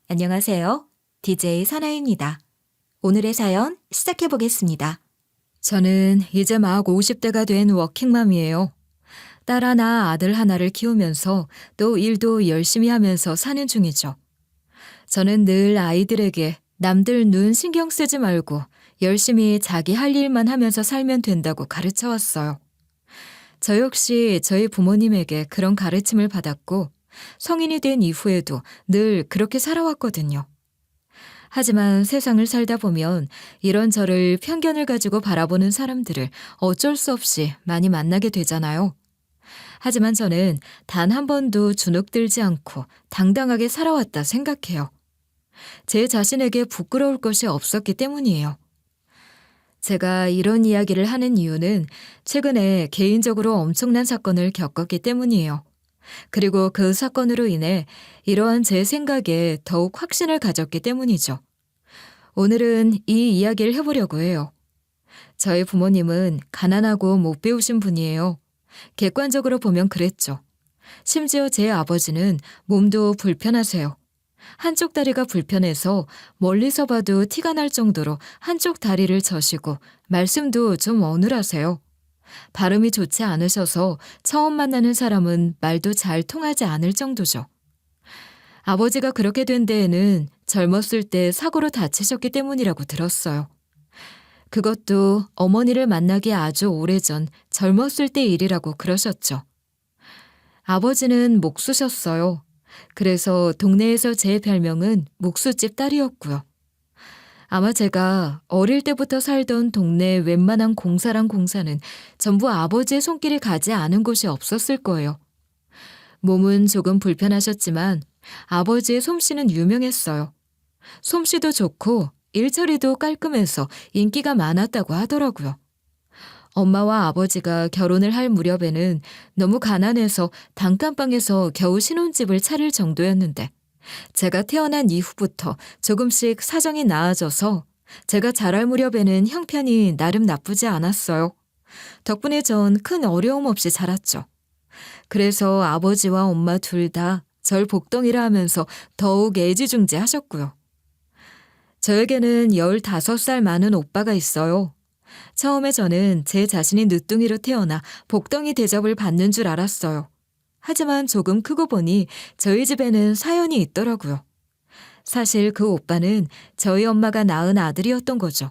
안녕하세요. DJ 사나입니다. 오늘의 사연 시작해 보겠습니다. 저는 이제 막 50대가 된 워킹맘이에요. 딸 하나, 아들 하나를 키우면서 또 일도 열심히 하면서 사는 중이죠. 저는 늘 아이들에게 남들 눈 신경 쓰지 말고 열심히 자기 할 일만 하면서 살면 된다고 가르쳐 왔어요. 저 역시 저희 부모님에게 그런 가르침을 받았고 성인이 된 이후에도 늘 그렇게 살아왔거든요. 하지만 세상을 살다 보면 이런 저를 편견을 가지고 바라보는 사람들을 어쩔 수 없이 많이 만나게 되잖아요. 하지만 저는 단 한 번도 주눅들지 않고 당당하게 살아왔다 생각해요. 제 자신에게 부끄러울 것이 없었기 때문이에요. 제가 이런 이야기를 하는 이유는 최근에 개인적으로 엄청난 사건을 겪었기 때문이에요. 그리고 그 사건으로 인해 이러한 제 생각에 더욱 확신을 가졌기 때문이죠. 오늘은 이 이야기를 해보려고 해요. 저희 부모님은 가난하고 못 배우신 분이에요. 객관적으로 보면 그랬죠. 심지어 제 아버지는 몸도 불편하세요. 한쪽 다리가 불편해서 멀리서 봐도 티가 날 정도로 한쪽 다리를 저시고 말씀도 좀 어눌하세요. 발음이 좋지 않으셔서 처음 만나는 사람은 말도 잘 통하지 않을 정도죠. 아버지가 그렇게 된 데에는 젊었을 때 사고로 다치셨기 때문이라고 들었어요. 그것도 어머니를 만나기 아주 오래전 젊었을 때 일이라고 그러셨죠. 아버지는 목수셨어요. 그래서 동네에서 제 별명은 목수집 딸이었고요. 아마 제가 어릴 때부터 살던 동네 웬만한 공사랑 공사는 전부 아버지의 손길이 가지 않은 곳이 없었을 거예요. 몸은 조금 불편하셨지만 아버지의 솜씨는 유명했어요. 솜씨도 좋고 일처리도 깔끔해서 인기가 많았다고 하더라고요. 엄마와 아버지가 결혼을 할 무렵에는 너무 가난해서 단칸방에서 겨우 신혼집을 차릴 정도였는데 제가 태어난 이후부터 조금씩 사정이 나아져서 제가 자랄 무렵에는 형편이 나름 나쁘지 않았어요. 덕분에 전 큰 어려움 없이 자랐죠. 그래서 아버지와 엄마 둘 다 절 복덩이라 하면서 더욱 애지중지하셨고요. 저에게는 15살 많은 오빠가 있어요. 처음에 저는 제 자신이 늦둥이로 태어나 복덩이 대접을 받는 줄 알았어요. 하지만 조금 크고 보니 저희 집에는 사연이 있더라고요. 사실 그 오빠는 저희 엄마가 낳은 아들이었던 거죠.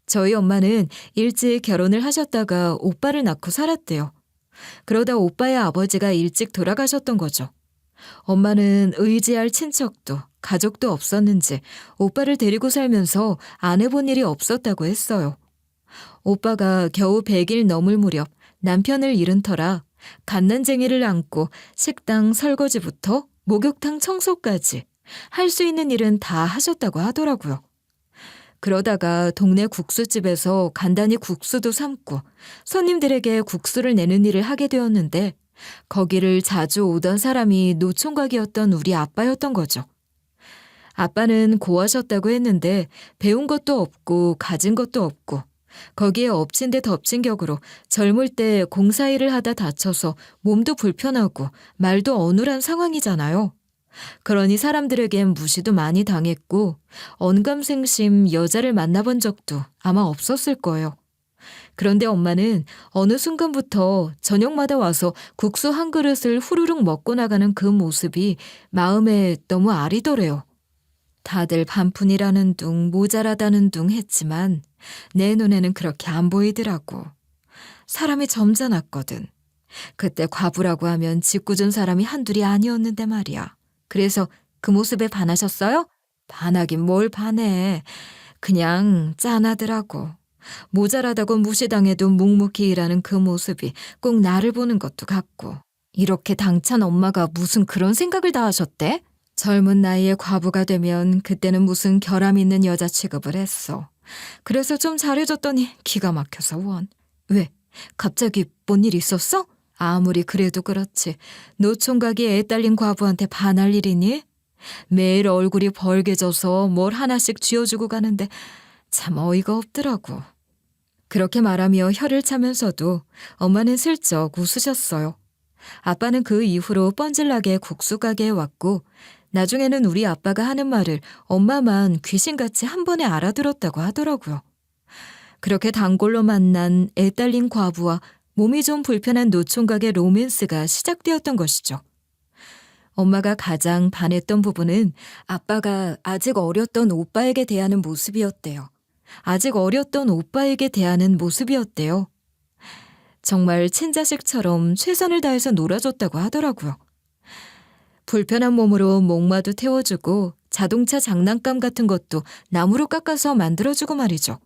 저희 엄마는 일찍 결혼을 하셨다가 오빠를 낳고 살았대요. 그러다 오빠의 아버지가 일찍 돌아가셨던 거죠. 엄마는 의지할 친척도 가족도 없었는지 오빠를 데리고 살면서 안 해본 일이 없었다고 했어요. 오빠가 겨우 100일 넘을 무렵 남편을 잃은 터라 갓난쟁이를 안고 식당 설거지부터 목욕탕 청소까지 할 수 있는 일은 다 하셨다고 하더라고요. 그러다가 동네 국수집에서 간단히 국수도 삶고 손님들에게 국수를 내는 일을 하게 되었는데 거기를 자주 오던 사람이 노총각이었던 우리 아빠였던 거죠. 아빠는 고하셨다고 했는데 배운 것도 없고 가진 것도 없고 거기에 엎친 데 덮친 격으로 젊을 때 공사일을 하다 다쳐서 몸도 불편하고 말도 어눌한 상황이잖아요. 그러니 사람들에겐 무시도 많이 당했고 언감생심 여자를 만나본 적도 아마 없었을 거예요. 그런데 엄마는 어느 순간부터 저녁마다 와서 국수 한 그릇을 후루룩 먹고 나가는 그 모습이 마음에 너무 아리더래요. 다들 반푼이라는 둥 모자라다는 둥 했지만 내 눈에는 그렇게 안 보이더라고. 사람이 점잖았거든. 그때 과부라고 하면 짓궂은 사람이 한둘이 아니었는데 말이야. 그래서 그 모습에 반하셨어요? 반하긴 뭘 반해. 그냥 짠하더라고. 모자라다고 무시당해도 묵묵히 일하는 그 모습이 꼭 나를 보는 것도 같고. 이렇게 당찬 엄마가 무슨 그런 생각을 다 하셨대? 젊은 나이에 과부가 되면 그때는 무슨 결함 있는 여자 취급을 했어. 그래서 좀 잘해줬더니 기가 막혀서 원. 왜? 갑자기 뭔 일 있었어? 아무리 그래도 그렇지. 노총각이 애 딸린 과부한테 반할 일이니? 매일 얼굴이 벌개져서 뭘 하나씩 쥐어주고 가는데 참 어이가 없더라고. 그렇게 말하며 혀를 차면서도 엄마는 슬쩍 웃으셨어요. 아빠는 그 이후로 뻔질나게 국수 가게에 왔고 나중에는 우리 아빠가 하는 말을 엄마만 귀신같이 한 번에 알아들었다고 하더라고요. 그렇게 단골로 만난 애 딸린 과부와 몸이 좀 불편한 노총각의 로맨스가 시작되었던 것이죠. 엄마가 가장 반했던 부분은 아빠가 아직 어렸던 오빠에게 대하는 모습이었대요. 아직 어렸던 오빠에게 대하는 모습이었대요. 정말 친자식처럼 최선을 다해서 놀아줬다고 하더라고요. 불편한 몸으로 목마도 태워주고 자동차 장난감 같은 것도 나무로 깎아서 만들어주고 말이죠.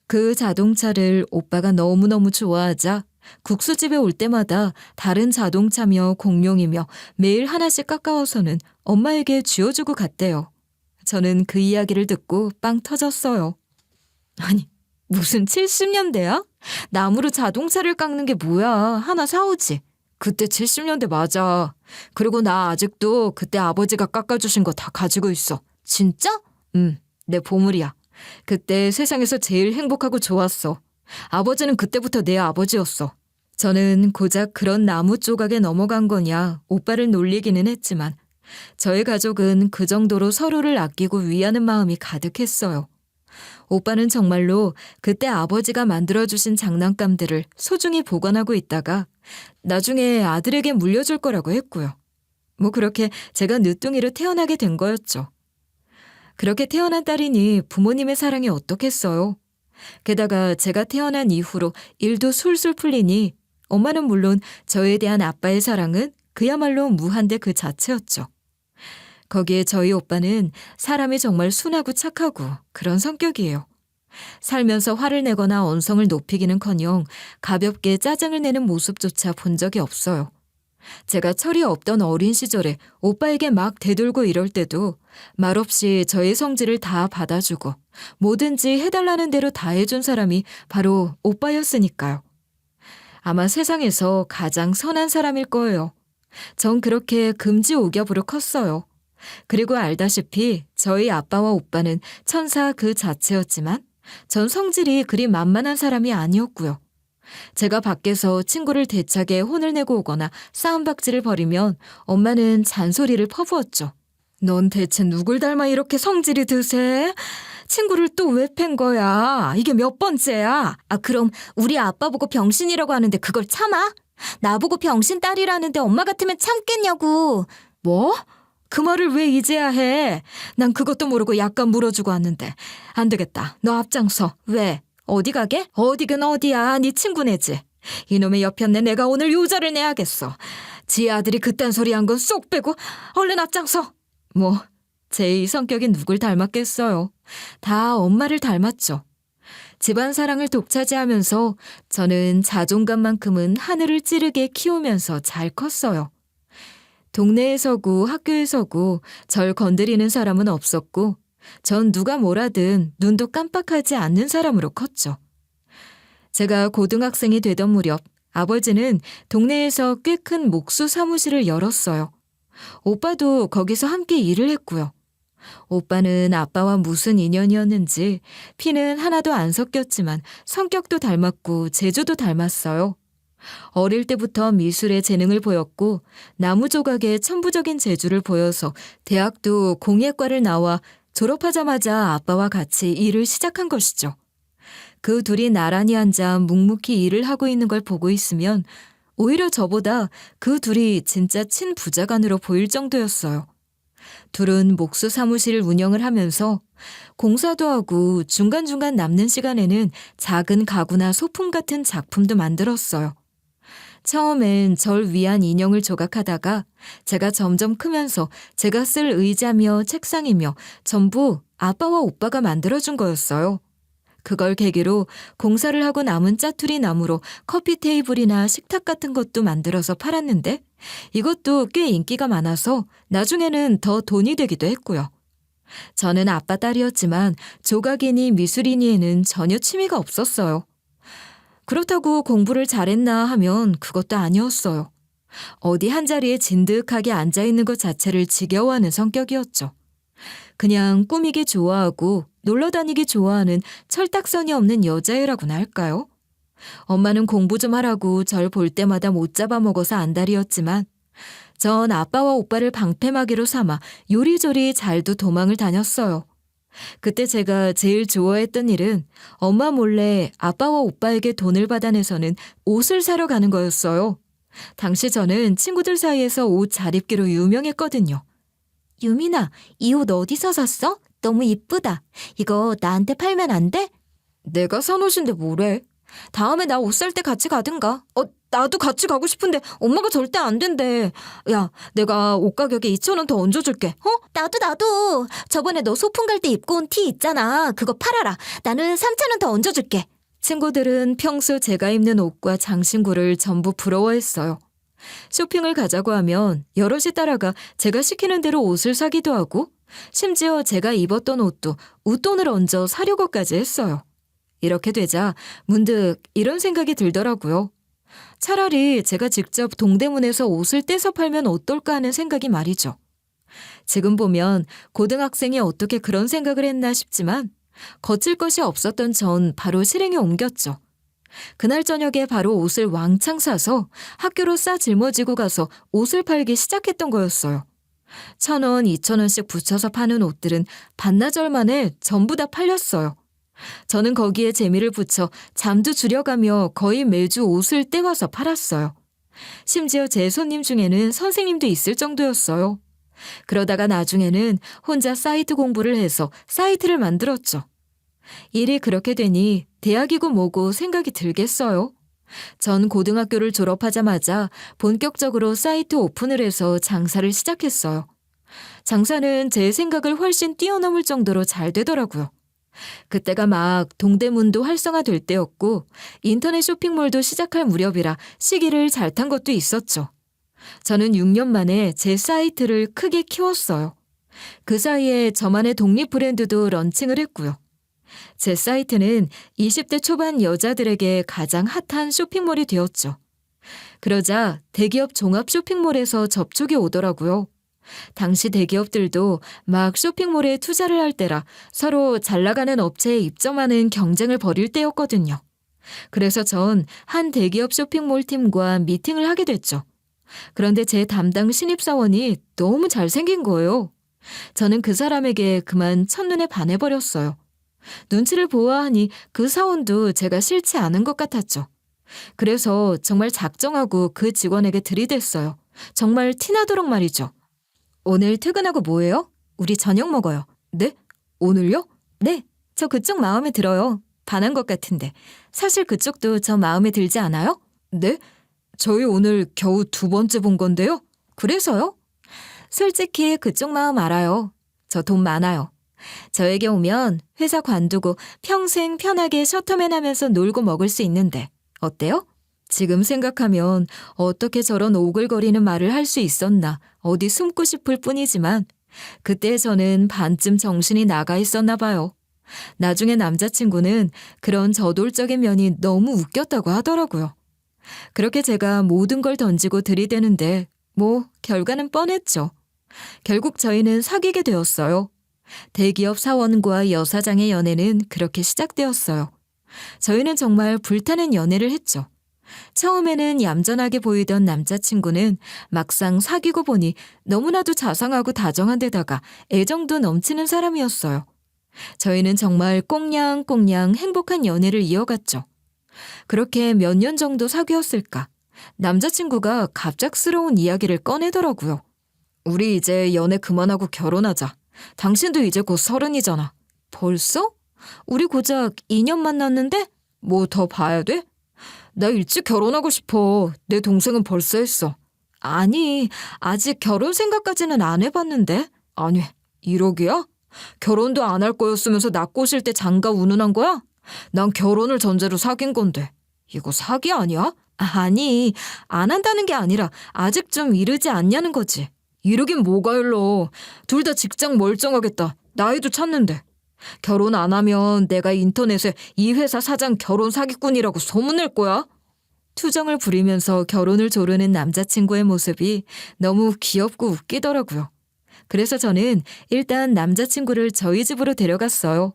그 자동차를 오빠가 너무너무 좋아하자 국수집에 올 때마다 다른 자동차며 공룡이며 매일 하나씩 깎아와서는 엄마에게 쥐어주고 갔대요. 저는 그 이야기를 듣고 빵 터졌어요. 아니, 무슨 70년대야? 나무로 자동차를 깎는 게 뭐야? 하나 사오지. 그때 70년대 맞아. 그리고 나 아직도 그때 아버지가 깎아주신 거 다 가지고 있어. 진짜? 응, 내 보물이야. 그때 세상에서 제일 행복하고 좋았어. 아버지는 그때부터 내 아버지였어. 저는 고작 그런 나무 조각에 넘어간 거냐 오빠를 놀리기는 했지만 저희 가족은 그 정도로 서로를 아끼고 위하는 마음이 가득했어요. 오빠는 정말로 그때 아버지가 만들어주신 장난감들을 소중히 보관하고 있다가 나중에 아들에게 물려줄 거라고 했고요. 뭐 그렇게 제가 늦둥이로 태어나게 된 거였죠. 그렇게 태어난 딸이니 부모님의 사랑이 어떻겠어요. 게다가 제가 태어난 이후로 일도 술술 풀리니 엄마는 물론 저에 대한 아빠의 사랑은 그야말로 무한대 그 자체였죠. 거기에 저희 오빠는 사람이 정말 순하고 착하고 그런 성격이에요. 살면서 화를 내거나 언성을 높이기는커녕 가볍게 짜증을 내는 모습조차 본 적이 없어요. 제가 철이 없던 어린 시절에 오빠에게 막 대들고 이럴 때도 말없이 저의 성질을 다 받아주고 뭐든지 해달라는 대로 다 해준 사람이 바로 오빠였으니까요. 아마 세상에서 가장 선한 사람일 거예요. 전 그렇게 금지옥엽으로 컸어요. 그리고 알다시피 저희 아빠와 오빠는 천사 그 자체였지만 전 성질이 그리 만만한 사람이 아니었고요. 제가 밖에서 친구를 대차게 혼을 내고 오거나 싸움박질을 벌이면 엄마는 잔소리를 퍼부었죠. 넌 대체 누굴 닮아 이렇게 성질이 드세? 친구를 또 왜 팬 거야? 이게 몇 번째야? 그럼 우리 아빠 보고 병신이라고 하는데 그걸 참아? 나보고 병신 딸이라는데 엄마 같으면 참겠냐고. 뭐? 그 말을 왜 이제야 해? 난 그것도 모르고 약간 물어주고 왔는데. 안 되겠다. 너 앞장서. 왜? 어디 가게? 어디긴 어디야. 네 친구네지. 이놈의 여편네 내가 오늘 요자를 내야겠어. 지 아들이 그딴 소리 한 건 쏙 빼고 얼른 앞장서. 뭐 제 이 성격이 누굴 닮았겠어요. 다 엄마를 닮았죠. 집안 사랑을 독차지하면서 저는 자존감만큼은 하늘을 찌르게 키우면서 잘 컸어요. 동네에서고 학교에서고 절 건드리는 사람은 없었고 전 누가 뭐라든 눈도 깜빡하지 않는 사람으로 컸죠. 제가 고등학생이 되던 무렵 아버지는 동네에서 꽤 큰 목수 사무실을 열었어요. 오빠도 거기서 함께 일을 했고요. 오빠는 아빠와 무슨 인연이었는지 피는 하나도 안 섞였지만 성격도 닮았고 재주도 닮았어요. 어릴 때부터 미술에 재능을 보였고 나무 조각에 천부적인 재주를 보여서 대학도 공예과를 나와 졸업하자마자 아빠와 같이 일을 시작한 것이죠. 그 둘이 나란히 앉아 묵묵히 일을 하고 있는 걸 보고 있으면 오히려 저보다 그 둘이 진짜 친부자간으로 보일 정도였어요. 둘은 목수 사무실 운영을 하면서 공사도 하고 중간중간 남는 시간에는 작은 가구나 소품 같은 작품도 만들었어요. 처음엔 절 위한 인형을 조각하다가 제가 점점 크면서 제가 쓸 의자며 책상이며 전부 아빠와 오빠가 만들어준 거였어요. 그걸 계기로 공사를 하고 남은 짜투리 나무로 커피 테이블이나 식탁 같은 것도 만들어서 팔았는데 이것도 꽤 인기가 많아서 나중에는 더 돈이 되기도 했고요. 저는 아빠 딸이었지만 조각이니 미술이니에는 전혀 취미가 없었어요. 그렇다고 공부를 잘했나 하면 그것도 아니었어요. 어디 한자리에 진득하게 앉아있는 것 자체를 지겨워하는 성격이었죠. 그냥 꾸미기 좋아하고 놀러다니기 좋아하는 철딱선이 없는 여자애라고나 할까요? 엄마는 공부 좀 하라고 절 볼 때마다 못 잡아먹어서 안달이었지만 전 아빠와 오빠를 방패막이로 삼아 요리조리 잘도 도망을 다녔어요. 그때 제가 제일 좋아했던 일은 엄마 몰래 아빠와 오빠에게 돈을 받아내서는 옷을 사러 가는 거였어요. 당시 저는 친구들 사이에서 옷 잘 입기로 유명했거든요. 유민아, 이 옷 어디서 샀어? 너무 이쁘다. 이거 나한테 팔면 안 돼? 내가 산 옷인데 뭐래? 다음에 나 옷 살 때 같이 가든가. 나도 같이 가고 싶은데 엄마가 절대 안 된대. 야, 내가 옷 가격에 2,000원 더 얹어줄게. 나도. 저번에 너 소풍 갈 때 입고 온 티 있잖아. 그거 팔아라. 나는 3,000원 더 얹어줄게. 친구들은 평소 제가 입는 옷과 장신구를 전부 부러워했어요. 쇼핑을 가자고 하면 여럿이 따라가 제가 시키는 대로 옷을 사기도 하고 심지어 제가 입었던 옷도 웃돈을 얹어 사려고까지 했어요. 이렇게 되자 문득 이런 생각이 들더라고요. 차라리 제가 직접 동대문에서 옷을 떼서 팔면 어떨까 하는 생각이 말이죠. 지금 보면 고등학생이 어떻게 그런 생각을 했나 싶지만 거칠 것이 없었던 전 바로 실행에 옮겼죠. 그날 저녁에 바로 옷을 왕창 사서 학교로 싸 짊어지고 가서 옷을 팔기 시작했던 거였어요. 1,000원, 2,000원씩 붙여서 파는 옷들은 반나절 만에 전부 다 팔렸어요. 저는 거기에 재미를 붙여 잠도 줄여가며 거의 매주 옷을 떼와서 팔았어요. 심지어 제 손님 중에는 선생님도 있을 정도였어요. 그러다가 나중에는 혼자 사이트 공부를 해서 사이트를 만들었죠. 일이 그렇게 되니 대학이고 뭐고 생각이 들겠어요. 전 고등학교를 졸업하자마자 본격적으로 사이트 오픈을 해서 장사를 시작했어요. 장사는 제 생각을 훨씬 뛰어넘을 정도로 잘 되더라고요. 그때가 막 동대문도 활성화될 때였고 인터넷 쇼핑몰도 시작할 무렵이라 시기를 잘 탄 것도 있었죠. 저는 6년 만에 제 사이트를 크게 키웠어요. 그 사이에 저만의 독립 브랜드도 런칭을 했고요. 제 사이트는 20대 초반 여자들에게 가장 핫한 쇼핑몰이 되었죠. 그러자 대기업 종합 쇼핑몰에서 접촉이 오더라고요. 당시 대기업들도 막 쇼핑몰에 투자를 할 때라 서로 잘 나가는 업체에 입점하는 경쟁을 벌일 때였거든요. 그래서 전 한 대기업 쇼핑몰 팀과 미팅을 하게 됐죠. 그런데 제 담당 신입사원이 너무 잘생긴 거예요. 저는 그 사람에게 그만 첫눈에 반해버렸어요. 눈치를 보아하니 그 사원도 제가 싫지 않은 것 같았죠. 그래서 정말 작정하고 그 직원에게 들이댔어요. 정말 티나도록 말이죠. 오늘 퇴근하고 뭐해요? 우리 저녁 먹어요. 네? 오늘요? 네, 저 그쪽 마음에 들어요. 반한 것 같은데. 사실 그쪽도 저 마음에 들지 않아요? 네? 저희 오늘 겨우 2번째 본 건데요. 그래서요? 솔직히 그쪽 마음 알아요. 저 돈 많아요. 저에게 오면 회사 관두고 평생 편하게 셔터맨 하면서 놀고 먹을 수 있는데 어때요? 지금 생각하면 어떻게 저런 오글거리는 말을 할 수 있었나 어디 숨고 싶을 뿐이지만 그때 저는 반쯤 정신이 나가 있었나 봐요. 나중에 남자친구는 그런 저돌적인 면이 너무 웃겼다고 하더라고요. 그렇게 제가 모든 걸 던지고 들이대는데 뭐 결과는 뻔했죠. 결국 저희는 사귀게 되었어요. 대기업 사원과 여사장의 연애는 그렇게 시작되었어요. 저희는 정말 불타는 연애를 했죠. 처음에는 얌전하게 보이던 남자친구는 막상 사귀고 보니 너무나도 자상하고 다정한 데다가 애정도 넘치는 사람이었어요. 저희는 정말 꽁냥꽁냥 행복한 연애를 이어갔죠. 그렇게 몇 년 정도 사귀었을까? 남자친구가 갑작스러운 이야기를 꺼내더라고요. 우리 이제 연애 그만하고 결혼하자. 당신도 이제 곧 30이잖아. 벌써? 우리 고작 2년 만났는데? 뭐 더 봐야 돼? 나 일찍 결혼하고 싶어. 내 동생은 벌써 했어. 아니, 아직 결혼 생각까지는 안 해봤는데. 아니, 1억이야? 결혼도 안 할 거였으면서 나 꼬실 때 장가 운운한 거야? 난 결혼을 전제로 사귄 건데. 이거 사기 아니야? 아니, 안 한다는 게 아니라 아직 좀 이르지 않냐는 거지. 이르긴 뭐가 일러. 둘 다 직장 멀쩡하겠다. 나이도 찼는데. 결혼 안 하면 내가 인터넷에 이 회사 사장 결혼 사기꾼이라고 소문낼 거야? 투정을 부리면서 결혼을 조르는 남자친구의 모습이 너무 귀엽고 웃기더라고요. 그래서 저는 일단 남자친구를 저희 집으로 데려갔어요.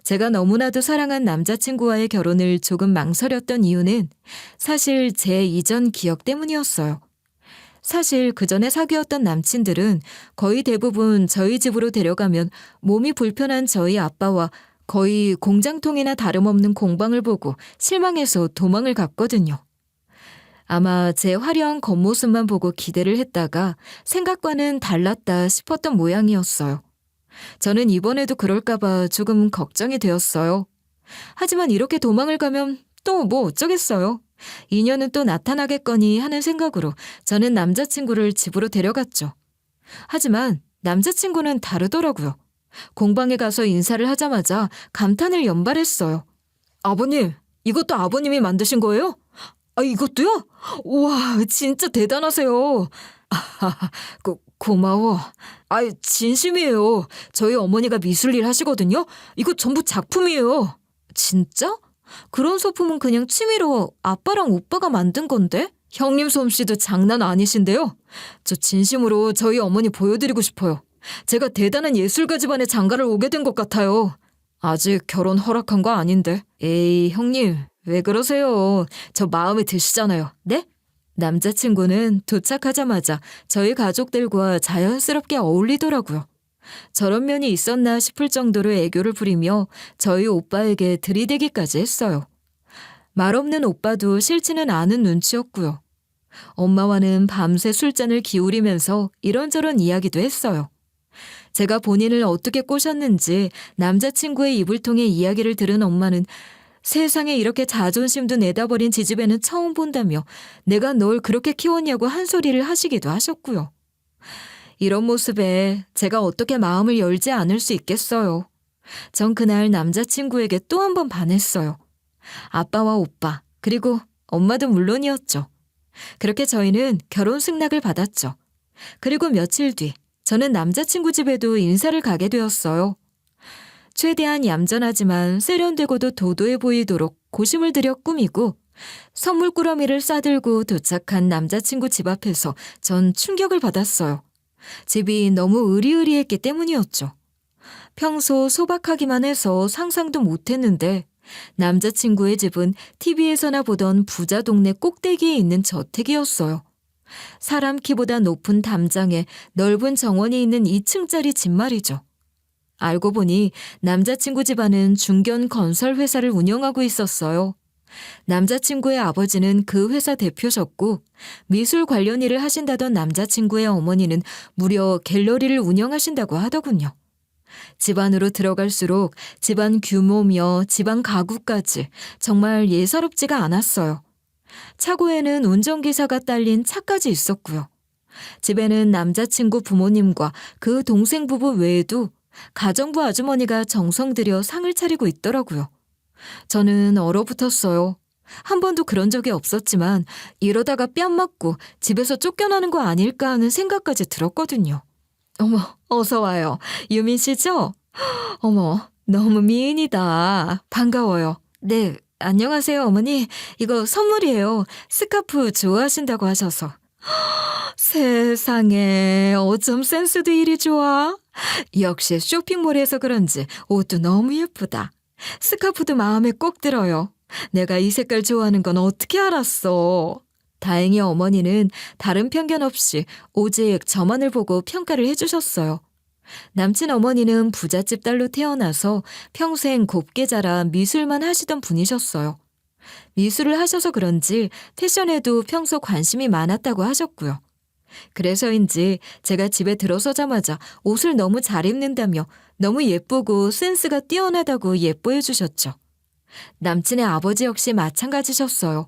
제가 너무나도 사랑한 남자친구와의 결혼을 조금 망설였던 이유는 사실 제 이전 기억 때문이었어요. 사실 그 전에 사귀었던 남친들은 거의 대부분 저희 집으로 데려가면 몸이 불편한 저희 아빠와 거의 공장통이나 다름없는 공방을 보고 실망해서 도망을 갔거든요. 아마 제 화려한 겉모습만 보고 기대를 했다가 생각과는 달랐다 싶었던 모양이었어요. 저는 이번에도 그럴까봐 조금 걱정이 되었어요. 하지만 이렇게 도망을 가면 또 뭐 어쩌겠어요. 인연은 또 나타나겠거니 하는 생각으로 저는 남자친구를 집으로 데려갔죠. 하지만 남자친구는 다르더라고요. 공방에 가서 인사를 하자마자 감탄을 연발했어요. 아버님, 이것도 아버님이 만드신 거예요? 아, 이것도요? 우와, 진짜 대단하세요. 고마워. 아, 진심이에요. 저희 어머니가 미술일 하시거든요. 이거 전부 작품이에요. 진짜? 그런 소품은 그냥 취미로 아빠랑 오빠가 만든 건데? 형님 솜씨도 장난 아니신데요. 저 진심으로 저희 어머니 보여드리고 싶어요. 제가 대단한 예술가 집안에 장가를 오게 된 것 같아요. 아직 결혼 허락한 거 아닌데. 에이, 형님, 왜 그러세요? 저 마음에 드시잖아요. 네? 남자친구는 도착하자마자 저희 가족들과 자연스럽게 어울리더라고요. 저런 면이 있었나 싶을 정도로 애교를 부리며 저희 오빠에게 들이대기까지 했어요. 말없는 오빠도 싫지는 않은 눈치였고요. 엄마와는 밤새 술잔을 기울이면서 이런저런 이야기도 했어요. 제가 본인을 어떻게 꼬셨는지 남자친구의 입을 통해 이야기를 들은 엄마는 세상에 이렇게 자존심도 내다버린 지집애는 처음 본다며 내가 널 그렇게 키웠냐고 한 소리를 하시기도 하셨고요. 이런 모습에 제가 어떻게 마음을 열지 않을 수 있겠어요. 전 그날 남자친구에게 또 한 번 반했어요. 아빠와 오빠, 그리고 엄마도 물론이었죠. 그렇게 저희는 결혼 승낙을 받았죠. 그리고 며칠 뒤 저는 남자친구 집에도 인사를 가게 되었어요. 최대한 얌전하지만 세련되고도 도도해 보이도록 고심을 들여 꾸미고 선물 꾸러미를 싸들고 도착한 남자친구 집 앞에서 전 충격을 받았어요. 집이 너무 으리으리했기 때문이었죠. 평소 소박하기만 해서 상상도 못했는데 남자친구의 집은 TV에서나 보던 부자 동네 꼭대기에 있는 저택이었어요. 사람 키보다 높은 담장에 넓은 정원이 있는 2층짜리 집 말이죠. 알고 보니 남자친구 집안은 중견 건설 회사를 운영하고 있었어요. 남자친구의 아버지는 그 회사 대표셨고 미술 관련 일을 하신다던 남자친구의 어머니는 무려 갤러리를 운영하신다고 하더군요. 집안으로 들어갈수록 집안 규모며 집안 가구까지 정말 예사롭지가 않았어요. 차고에는 운전기사가 딸린 차까지 있었고요. 집에는 남자친구 부모님과 그 동생 부부 외에도 가정부 아주머니가 정성 들여 상을 차리고 있더라고요. 저는 얼어붙었어요. 한 번도 그런 적이 없었지만 이러다가 뺨 맞고 집에서 쫓겨나는 거 아닐까 하는 생각까지 들었거든요. 어머, 어서 와요. 유민 씨죠? 어머, 너무 미인이다. 반가워요. 네, 안녕하세요, 어머니. 이거 선물이에요. 스카프 좋아하신다고 하셔서. 세상에, 어쩜 센스도 이리 좋아? 역시 쇼핑몰에서 그런지 옷도 너무 예쁘다. 스카프도 마음에 꼭 들어요. 내가 이 색깔 좋아하는 건 어떻게 알았어? 다행히 어머니는 다른 편견 없이 오직 저만을 보고 평가를 해주셨어요. 남친 어머니는 부잣집 딸로 태어나서 평생 곱게 자라 미술만 하시던 분이셨어요. 미술을 하셔서 그런지 패션에도 평소 관심이 많았다고 하셨고요. 그래서인지 제가 집에 들어서자마자 옷을 너무 잘 입는다며 너무 예쁘고 센스가 뛰어나다고 예뻐해 주셨죠. 남친의 아버지 역시 마찬가지셨어요.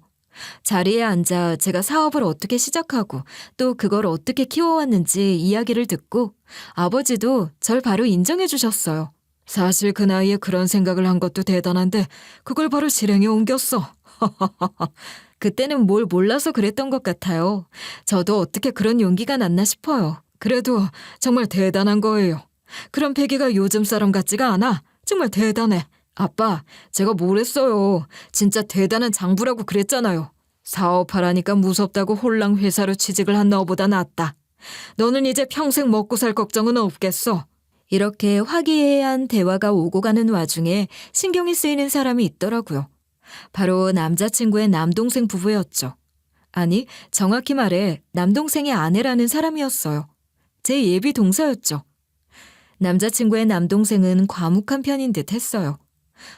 자리에 앉아 제가 사업을 어떻게 시작하고 또 그걸 어떻게 키워왔는지 이야기를 듣고 아버지도 절 바로 인정해 주셨어요. 사실 그 나이에 그런 생각을 한 것도 대단한데 그걸 바로 실행에 옮겼어. 그때는 뭘 몰라서 그랬던 것 같아요. 저도 어떻게 그런 용기가 났나 싶어요. 그래도 정말 대단한 거예요. 그런 패기가 요즘 사람 같지가 않아. 정말 대단해. 아빠, 제가 뭘 했어요. 진짜 대단한 장부라고 그랬잖아요. 사업하라니까 무섭다고 홀랑 회사로 취직을 한 너보다 낫다. 너는 이제 평생 먹고 살 걱정은 없겠어. 이렇게 화기애애한 대화가 오고 가는 와중에 신경이 쓰이는 사람이 있더라고요. 바로 남자친구의 남동생 부부였죠. 아니, 정확히 말해 남동생의 아내라는 사람이었어요. 제 예비 동서였죠. 남자친구의 남동생은 과묵한 편인 듯 했어요.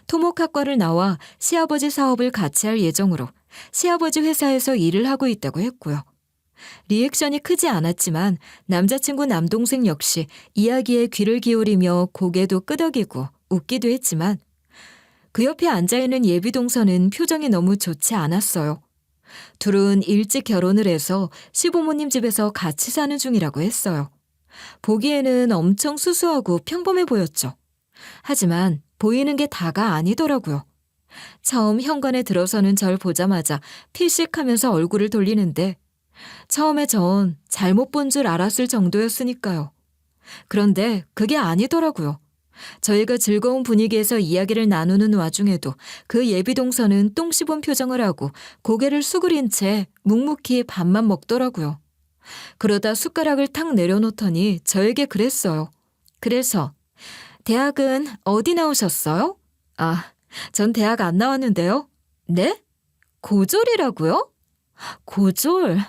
토목학과를 나와 시아버지 사업을 같이 할 예정으로 시아버지 회사에서 일을 하고 있다고 했고요. 리액션이 크지 않았지만 남자친구 남동생 역시 이야기에 귀를 기울이며 고개도 끄덕이고 웃기도 했지만 그 옆에 앉아있는 예비 동서는 표정이 너무 좋지 않았어요. 둘은 일찍 결혼을 해서 시부모님 집에서 같이 사는 중이라고 했어요. 보기에는 엄청 수수하고 평범해 보였죠. 하지만 보이는 게 다가 아니더라고요. 처음 현관에 들어서는 절 보자마자 피식하면서 얼굴을 돌리는데 처음에 전 잘못 본 줄 알았을 정도였으니까요. 그런데 그게 아니더라고요. 저희가 즐거운 분위기에서 이야기를 나누는 와중에도 그 예비동서는 똥 씹은 표정을 하고 고개를 수그린 채 묵묵히 밥만 먹더라고요. 그러다 숟가락을 탁 내려놓더니 저에게 그랬어요. 그래서 대학은 어디 나오셨어요? 아, 전 대학 안 나왔는데요. 네? 고졸이라고요? 고졸?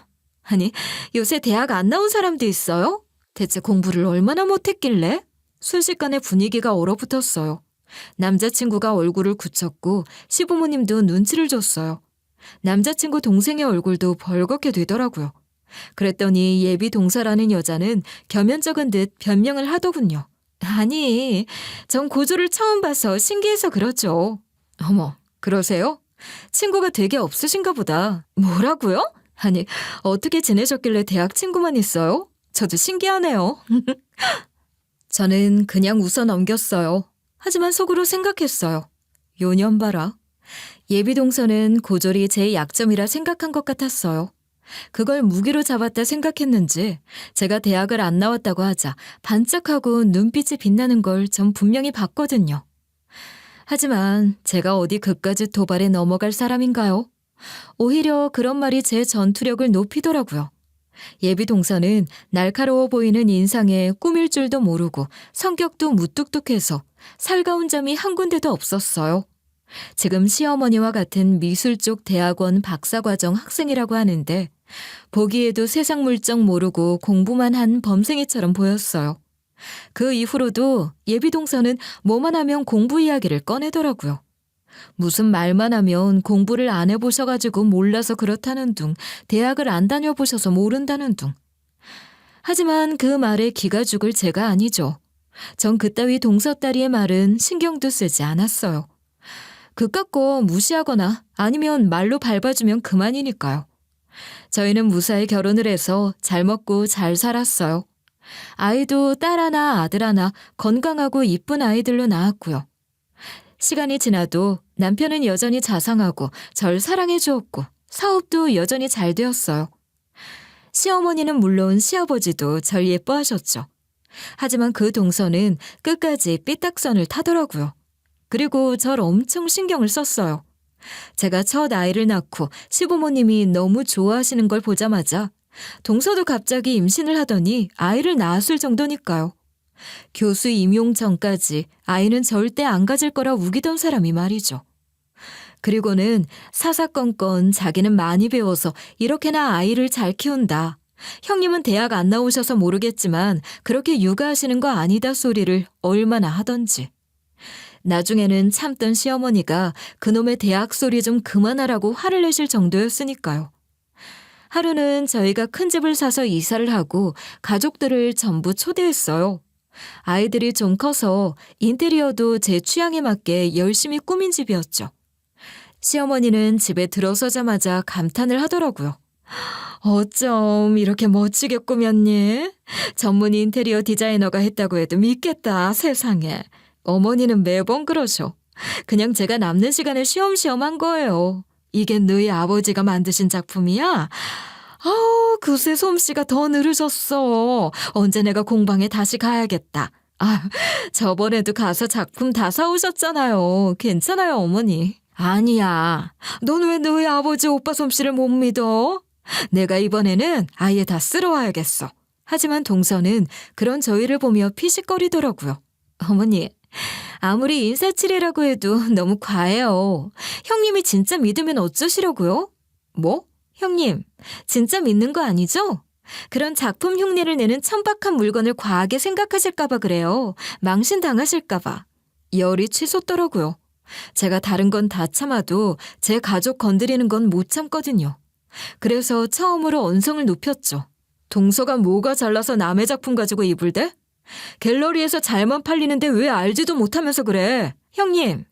아니, 요새 대학 안 나온 사람도 있어요? 대체 공부를 얼마나 못했길래? 순식간에 분위기가 얼어붙었어요. 남자친구가 얼굴을 굳혔고 시부모님도 눈치를 줬어요. 남자친구 동생의 얼굴도 벌겋게 되더라고요. 그랬더니 예비 동서라는 여자는 겸연쩍은 듯 변명을 하더군요. 아니, 전 고졸을 처음 봐서 신기해서 그러죠. 어머, 그러세요? 친구가 되게 없으신가 보다. 뭐라고요? 아니, 어떻게 지내셨길래 대학 친구만 있어요? 저도 신기하네요. 저는 그냥 웃어 넘겼어요. 하지만 속으로 생각했어요. 요년 봐라. 예비동서는 고졸이 제 약점이라 생각한 것 같았어요. 그걸 무기로 잡았다 생각했는지 제가 대학을 안 나왔다고 하자 반짝하고 눈빛이 빛나는 걸 전 분명히 봤거든요. 하지만 제가 어디 그까짓 도발에 넘어갈 사람인가요? 오히려 그런 말이 제 전투력을 높이더라고요. 예비 동서는 날카로워 보이는 인상에 꾸밀 줄도 모르고 성격도 무뚝뚝해서 살가운 점이 한 군데도 없었어요. 지금 시어머니와 같은 미술 쪽 대학원 박사과정 학생이라고 하는데 보기에도 세상 물정 모르고 공부만 한 범생이처럼 보였어요. 그 이후로도 예비 동서는 뭐만 하면 공부 이야기를 꺼내더라고요. 무슨 말만 하면 공부를 안 해보셔가지고 몰라서 그렇다는 둥, 대학을 안 다녀보셔서 모른다는 둥. 하지만 그 말에 기가 죽을 제가 아니죠. 전 그따위 동서딸이의 말은 신경도 쓰지 않았어요. 그깟 거 무시하거나 아니면 말로 밟아주면 그만이니까요. 저희는 무사히 결혼을 해서 잘 먹고 잘 살았어요. 아이도 딸 하나 아들 하나 건강하고 이쁜 아이들로 낳았고요. 시간이 지나도 남편은 여전히 자상하고 절 사랑해 주었고 사업도 여전히 잘 되었어요. 시어머니는 물론 시아버지도 절 예뻐하셨죠. 하지만 그 동서는 끝까지 삐딱선을 타더라고요. 그리고 절 엄청 신경을 썼어요. 제가 첫 아이를 낳고 시부모님이 너무 좋아하시는 걸 보자마자 동서도 갑자기 임신을 하더니 아이를 낳았을 정도니까요. 교수 임용 전까지 아이는 절대 안 가질 거라 우기던 사람이 말이죠. 그리고는 사사건건 자기는 많이 배워서 이렇게나 아이를 잘 키운다. 형님은 대학 안 나오셔서 모르겠지만 그렇게 육아하시는 거 아니다 소리를 얼마나 하던지. 나중에는 참던 시어머니가 그놈의 대학 소리 좀 그만하라고 화를 내실 정도였으니까요. 하루는 저희가 큰 집을 사서 이사를 하고 가족들을 전부 초대했어요. 아이들이 좀 커서 인테리어도 제 취향에 맞게 열심히 꾸민 집이었죠. 시어머니는 집에 들어서자마자 감탄을 하더라고요. 어쩜 이렇게 멋지게 꾸몄니? 전문 인테리어 디자이너가 했다고 해도 믿겠다, 세상에. 어머니는 매번 그러셔. 그냥 제가 남는 시간에 쉬엄쉬엄 한 거예요. 이게 너희 아버지가 만드신 작품이야? 아우, 그새 솜씨가 더 늘으셨어. 언제 내가 공방에 다시 가야겠다. 아, 저번에도 가서 작품 다 사오셨잖아요. 괜찮아요, 어머니. 아니야. 넌 왜 너희 아버지 오빠 솜씨를 못 믿어? 내가 이번에는 아예 다 쓸어 와야겠어. 하지만 동서는 그런 저희를 보며 피식거리더라고요. 어머니, 아무리 인사치레라고 해도 너무 과해요. 형님이 진짜 믿으면 어쩌시려고요? 뭐? 형님, 진짜 믿는 거 아니죠? 그런 작품 흉내를 내는 천박한 물건을 과하게 생각하실까봐 그래요. 망신당하실까봐. 열이 치솟더라고요. 제가 다른 건 다 참아도 제 가족 건드리는 건 못 참거든요. 그래서 처음으로 언성을 높였죠. 동서가 뭐가 잘나서 남의 작품 가지고 이불대? 갤러리에서 잘만 팔리는데 왜 알지도 못하면서 그래? 형님,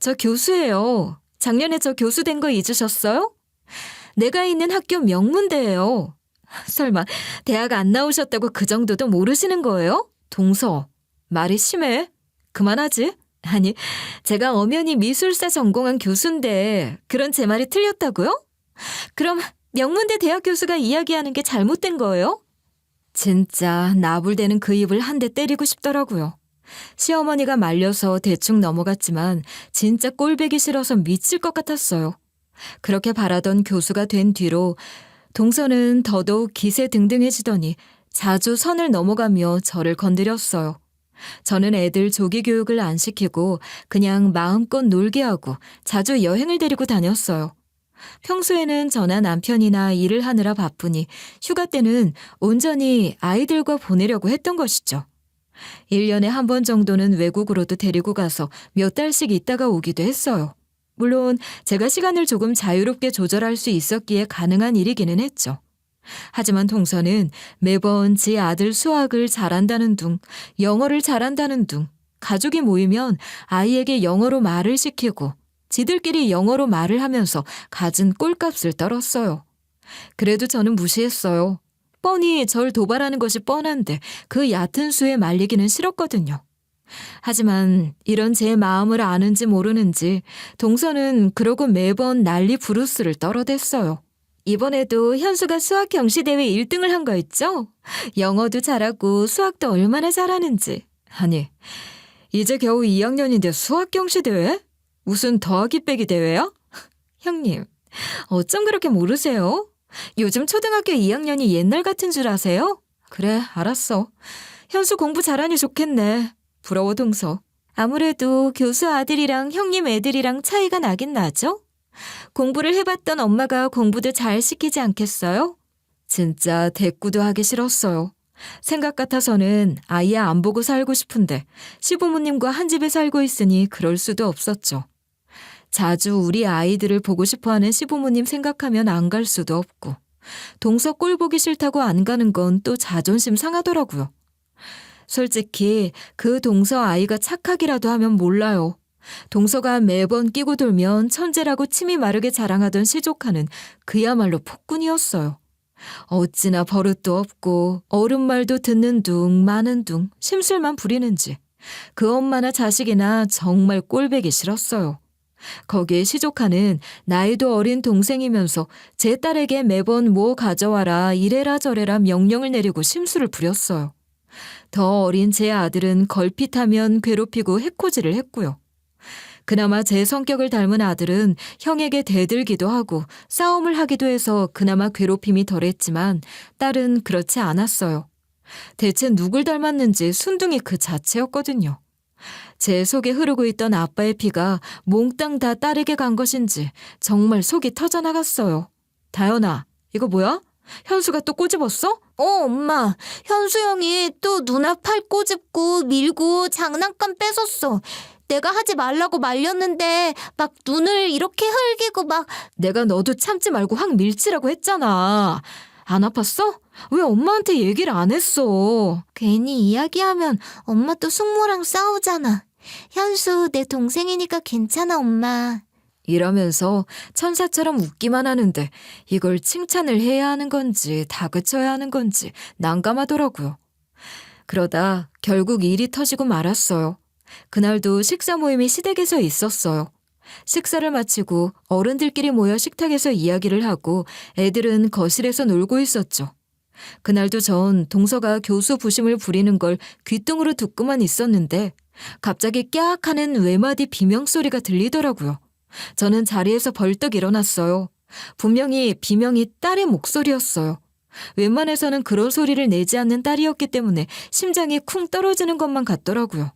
저 교수예요. 작년에 저 교수 된 거 잊으셨어요? 내가 있는 학교 명문대예요. 설마 대학 안 나오셨다고 그 정도도 모르시는 거예요? 동서, 말이 심해. 그만하지. 아니, 제가 엄연히 미술사 전공한 교수인데 그런 제 말이 틀렸다고요? 그럼 명문대 대학 교수가 이야기하는 게 잘못된 거예요? 진짜 나불대는 그 입을 한 대 때리고 싶더라고요. 시어머니가 말려서 대충 넘어갔지만 진짜 꼴배기 싫어서 미칠 것 같았어요. 그렇게 바라던 교수가 된 뒤로 동서는 더더욱 기세등등해지더니 자주 선을 넘어가며 저를 건드렸어요. 저는 애들 조기 교육을 안 시키고 그냥 마음껏 놀게 하고 자주 여행을 데리고 다녔어요. 평소에는 저나 남편이나 일을 하느라 바쁘니 휴가 때는 온전히 아이들과 보내려고 했던 것이죠. 1년에 한 번 정도는 외국으로도 데리고 가서 몇 달씩 있다가 오기도 했어요. 물론 제가 시간을 조금 자유롭게 조절할 수 있었기에 가능한 일이기는 했죠. 하지만 동서는 매번 지 아들 수학을 잘한다는 둥, 영어를 잘한다는 둥, 가족이 모이면 아이에게 영어로 말을 시키고 지들끼리 영어로 말을 하면서 갖은 꼴값을 떨었어요. 그래도 저는 무시했어요. 뻔히 절 도발하는 것이 뻔한데 그 얕은 수에 말리기는 싫었거든요. 하지만 이런 제 마음을 아는지 모르는지 동서는 그러고 매번 난리 부르스를 떨어댔어요. 이번에도 현수가 수학 경시대회 1등을 한 거 있죠? 영어도 잘하고 수학도 얼마나 잘하는지. 아니, 이제 겨우 2학년인데 수학 경시대회? 무슨 더하기 빼기 대회야? 형님, 어쩜 그렇게 모르세요? 요즘 초등학교 2학년이 옛날 같은 줄 아세요? 그래, 알았어. 현수 공부 잘하니 좋겠네. 부러워 동서. 아무래도 교수 아들이랑 형님 애들이랑 차이가 나긴 나죠? 공부를 해봤던 엄마가 공부도 잘 시키지 않겠어요? 진짜 대꾸도 하기 싫었어요. 생각 같아서는 아예 안 보고 살고 싶은데 시부모님과 한 집에 살고 있으니 그럴 수도 없었죠. 자주 우리 아이들을 보고 싶어하는 시부모님 생각하면 안 갈 수도 없고 동서 꼴 보기 싫다고 안 가는 건 또 자존심 상하더라고요. 솔직히 그 동서 아이가 착하기라도 하면 몰라요. 동서가 매번 끼고 돌면 천재라고 침이 마르게 자랑하던 시조카는 그야말로 폭군이었어요. 어찌나 버릇도 없고 어른 말도 듣는 둥 마는 둥 심술만 부리는지 그 엄마나 자식이나 정말 꼴배기 싫었어요. 거기에 시조카는 나이도 어린 동생이면서 제 딸에게 매번 뭐 가져와라 이래라 저래라 명령을 내리고 심술을 부렸어요. 더 어린 제 아들은 걸핏하면 괴롭히고 해코지를 했고요. 그나마 제 성격을 닮은 아들은 형에게 대들기도 하고 싸움을 하기도 해서 그나마 괴롭힘이 덜했지만 딸은 그렇지 않았어요. 대체 누굴 닮았는지 순둥이 그 자체였거든요. 제 속에 흐르고 있던 아빠의 피가 몽땅 다 딸에게 간 것인지 정말 속이 터져나갔어요. 다연아, 이거 뭐야? 현수가 또 꼬집었어? 엄마. 현수 형이 또 누나 팔 꼬집고 밀고 장난감 뺏었어. 내가 하지 말라고 말렸는데 막 눈을 이렇게 흘기고 막. 내가 너도 참지 말고 확 밀치라고 했잖아. 안 아팠어? 왜 엄마한테 얘기를 안 했어? 괜히 이야기하면 엄마 또 숙모랑 싸우잖아. 현수 내 동생이니까 괜찮아 엄마. 이러면서 천사처럼 웃기만 하는데 이걸 칭찬을 해야 하는 건지 다그쳐야 하는 건지 난감하더라고요. 그러다 결국 일이 터지고 말았어요. 그날도 식사 모임이 시댁에서 있었어요. 식사를 마치고 어른들끼리 모여 식탁에서 이야기를 하고 애들은 거실에서 놀고 있었죠. 그날도 전 동서가 교수 부심을 부리는 걸 귓등으로 듣고만 있었는데 갑자기 깍 하는 외마디 비명소리가 들리더라고요. 저는 자리에서 벌떡 일어났어요. 분명히 비명이 딸의 목소리였어요. 웬만해서는 그런 소리를 내지 않는 딸이었기 때문에 심장이 쿵 떨어지는 것만 같더라고요.